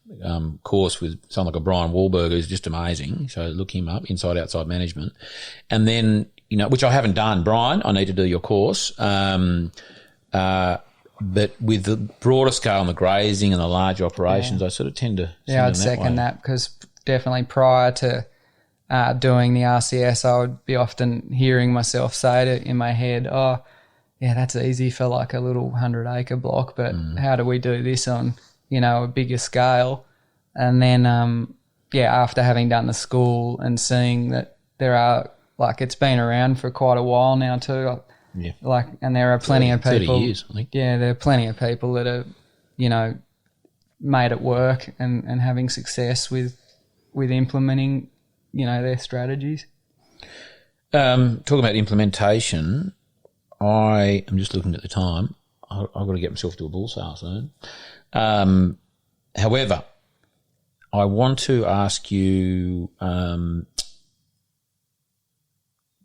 course with someone like a Brian Wahlberg, who's just amazing. So look him up, Inside Outside Management, and then which I haven't done. Brian, I need to do your course. But with the broader scale and the grazing and the large operations, I sort of tend to I'd second that, because definitely prior to doing the RCS, I would be often hearing myself say in my head, oh, yeah, that's easy for like a little 100-acre block, but how do we do this on, a bigger scale? And then, after having done the school and seeing that there are, like, it's been around for quite a while now too. Yeah. Like, and there are plenty of people. 30 years, I think. Yeah, there are plenty of people that are, made it work and having success with implementing, their strategies. Talking about implementation, I am just looking at the time. I've got to get myself to a bull sale soon. However, I want to ask you,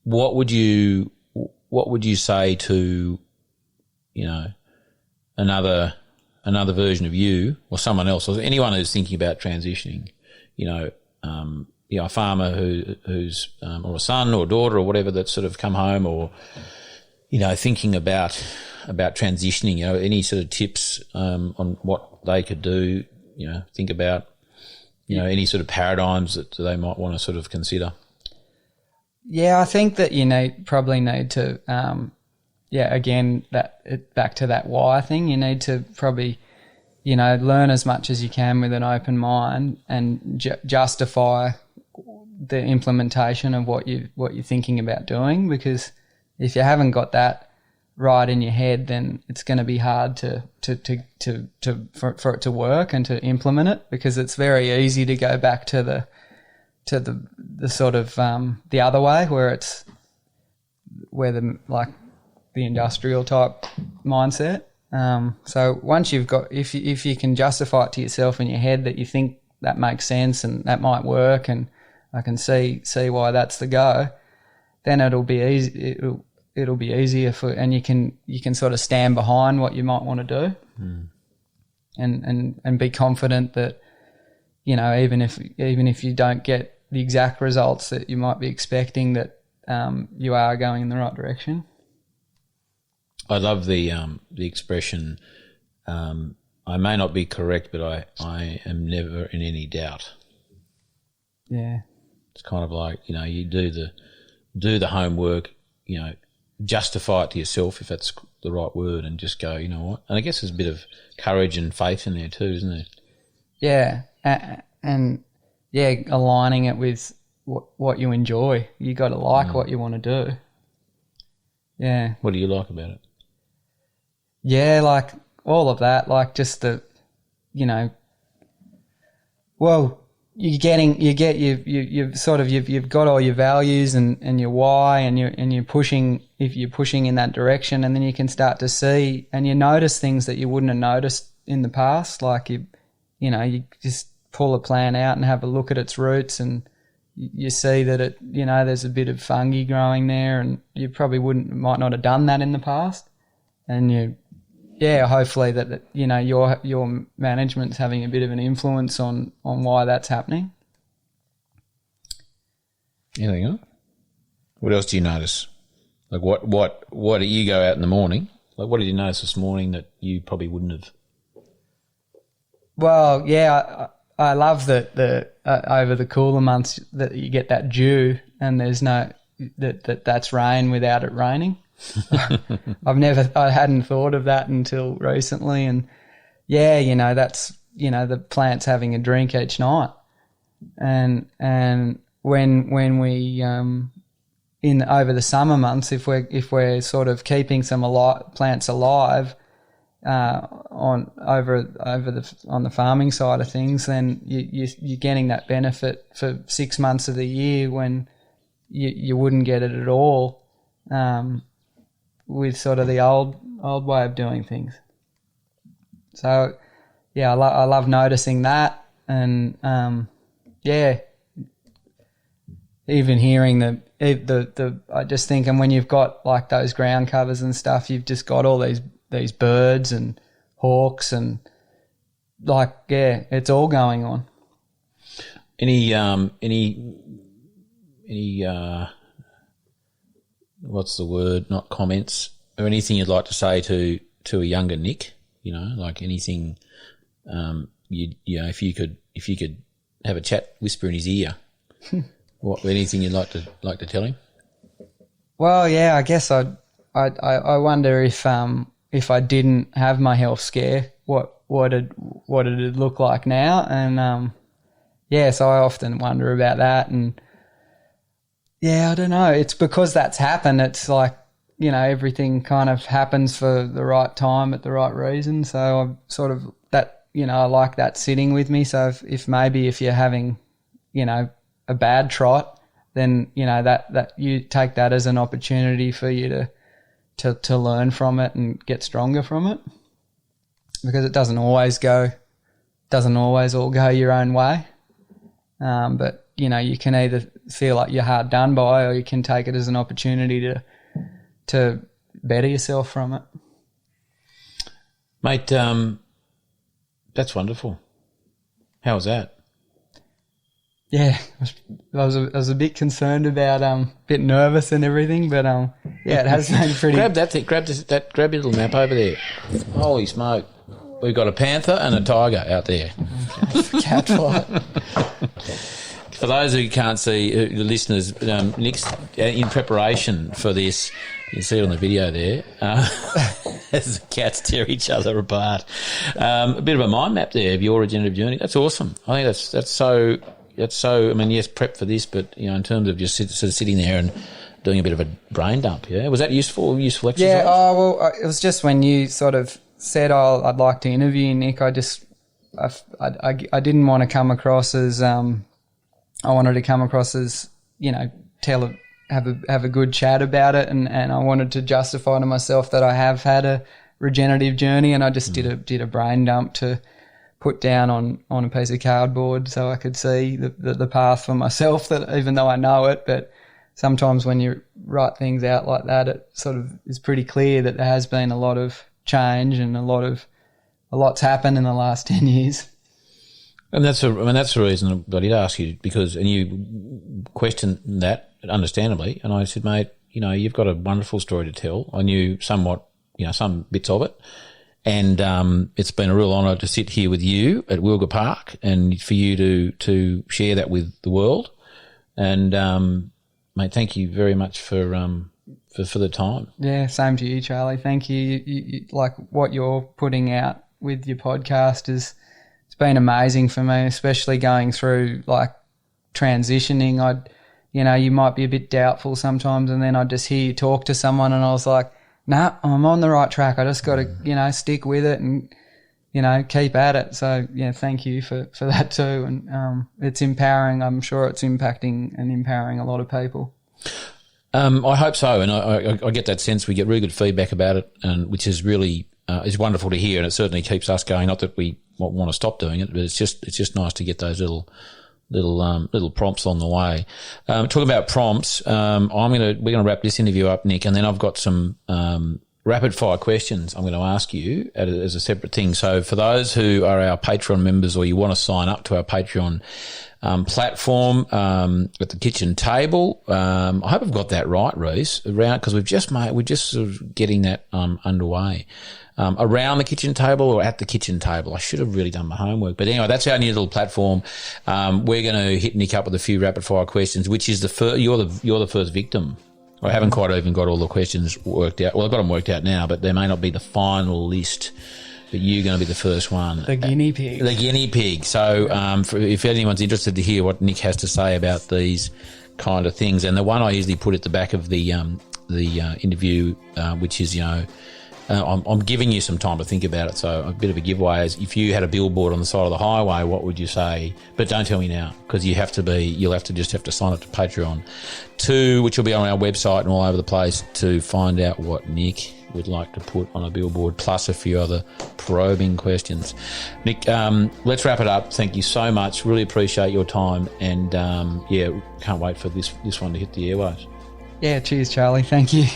what would you say to, another version of you or someone else, or anyone who's thinking about transitioning, a farmer who's or a son or a daughter or whatever that's sort of come home, or thinking about transitioning, any sort of tips on what they could do, think about, any sort of paradigms that they might want to sort of consider. Yeah, I think that you probably need to, again, back to that why thing. You need to probably learn as much as you can with an open mind and justify the implementation of what you're thinking about doing, because if you haven't got that right in your head, then it's going to be hard for it to work and to implement it, because it's very easy to go back to the sort of the other way, where the industrial type mindset. So once you've got, if you can justify it to yourself in your head that you think that makes sense and that might work, and I can see why that's the go, then it'll be easy. It'll be easier and you can sort of stand behind what you might want to do, and be confident that, even if you don't get the exact results that you might be expecting, that you are going in the right direction. I love the expression, I may not be correct, but I am never in any doubt. Yeah. It's kind of like, you do the homework, justify it to yourself, if that's the right word, and just go, you know what? And I guess there's a bit of courage and faith in there too, isn't there? Yeah. And aligning it with what you enjoy. You got to like what you want to do. Yeah. What do you like about it? Yeah, like all of that, like just the, you've got all your values and your why, and you're pushing, if you're pushing in that direction, and then you can start to see and you notice things that you wouldn't have noticed in the past, like you just pull a plant out and have a look at its roots, and you see that there's a bit of fungi growing there, and you probably might not have done that in the past, and hopefully that your management's having a bit of an influence on why that's happening. Anything else? What else do you notice? Like what do you go out in the morning? Like what did you notice this morning that you probably wouldn't have? Well, yeah, I love that over the cooler months that you get that dew, and there's no that's rain without it raining. I hadn't thought of that until recently, and that's the plant's having a drink each night, and when we over the summer months, if we're sort of keeping some plants alive on the farming side of things, then you're getting that benefit for 6 months of the year when you wouldn't get it at all with sort of the old way of doing things. So I love noticing that, and even hearing the I just think, and when you've got like those ground covers and stuff, you've just got all these birds and hawks, and it's all going on. Any what's the word? Not comments or anything you'd like to say to a younger Nick? Like anything. If you could have a chat, whisper in his ear. Anything you'd like to tell him? Well, yeah, I guess I wonder if I didn't have my health scare, what it'd look like now, and so I often wonder about that, and I don't know. It's because that's happened. It's like everything kind of happens for the right time at the right reason. So I'm sort of that. I like that sitting with me. So if you're having a bad trot, then that you take that as an opportunity for you to learn from it and get stronger from it, because it doesn't always all go your own way, but you can either feel like you're hard done by, or you can take it as an opportunity to better yourself from it. Mate, that's wonderful. How was that? Yeah, I was a bit concerned about, a bit nervous and everything, but it has been pretty. Grab that thing. Grab your little map over there. Holy smoke! We've got a panther and a tiger out there. Cat fight. For those who can't see, the listeners, Nick's in preparation for this. You can see it on the video there. as the cats tear each other apart. A bit of a mind map there of your regenerative journey. That's awesome. I think that's so. I mean, yes, prep for this, but in terms of just sort of sitting there and doing a bit of a brain dump. Yeah, was that useful exercise? Yeah. Oh well, it was just when you sort of said, "I'd like to interview Nick." I didn't want to come across as I wanted to come across as have a good chat about it, and I wanted to justify to myself that I have had a regenerative journey, and I just did a brain dump to put down on a piece of cardboard so I could see the path for myself, that even though I know it, but sometimes when you write things out like that, it sort of is pretty clear that there has been a lot of change and a lot's happened in the last 10 years. And that's the reason I did ask you, because, and you questioned that understandably, and I said, mate, you've got a wonderful story to tell. I knew somewhat, some bits of it, and it's been a real honour to sit here with you at Wilga Park and for you to share that with the world. And mate, thank you very much for the time. Yeah, same to you, Charlie. Thank you. You like what you're putting out with your podcast it's been amazing for me, especially going through like transitioning. You might be a bit doubtful sometimes, and then I just hear you talk to someone and I was like, nah, I'm on the right track. I just got to, stick with it and, keep at it. So yeah, thank you for that too. And it's empowering. I'm sure it's impacting and empowering a lot of people. I hope so. And I get that sense. We get really good feedback about it, and which is really, is wonderful to hear. And it certainly keeps us going. Not that we want to stop doing it, but it's just nice to get those little prompts on the way. Talking about prompts, we're gonna wrap this interview up, Nick, and then I've got some rapid fire questions I'm going to ask you as a separate thing. So for those who are our Patreon members, or you want to sign up to our Patreon platform at the kitchen table, I hope I've got that right, Reece, around, because we're just sort of getting that underway. Around the kitchen table or at the kitchen table. I should have really done my homework. But anyway, that's our new little platform. We're going to hit Nick up with a few rapid fire questions, which is you're the first victim. I haven't quite even got all the questions worked out. Well, I've got them worked out now, but they may not be the final list. But you're going to be the first one. The guinea pig. The guinea pig. So if anyone's interested to hear what Nick has to say about these kind of things, and the one I usually put at the back of the interview, which is, I'm giving you some time to think about it, so a bit of a giveaway is, if you had a billboard on the side of the highway, what would you say? But don't tell me now, because you'll have to sign up to Patreon 2, which will be on our website and all over the place, to find out what Nick would like to put on a billboard, plus a few other probing questions. Nick, let's wrap it up. Thank you so much. Really appreciate your time, and can't wait for this one to hit the airwaves. Yeah, cheers, Charlie. Thank you.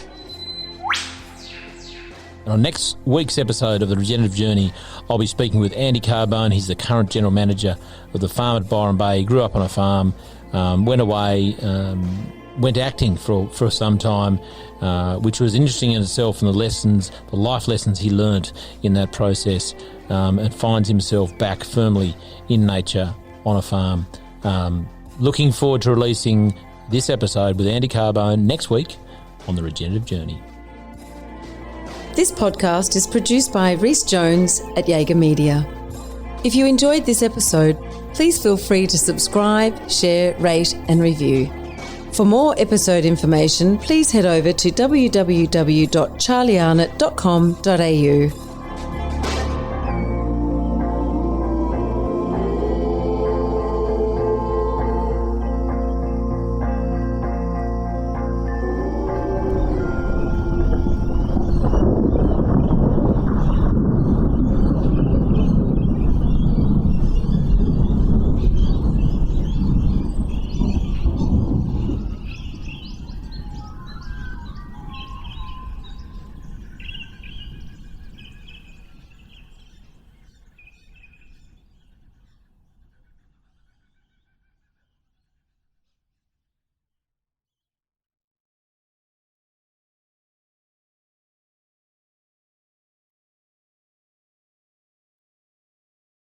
On next week's episode of The Regenerative Journey, I'll be speaking with Andy Carbone. He's the current general manager of the farm at Byron Bay. He grew up on a farm, went away, went acting for some time, which was interesting in itself, and the life lessons he learnt in that process, and finds himself back firmly in nature on a farm. Looking forward to releasing this episode with Andy Carbone next week on The Regenerative Journey. This podcast is produced by Rhys Jones at Jaeger Media. If you enjoyed this episode, please feel free to subscribe, share, rate and review. For more episode information, please head over to www.charliearnott.com.au.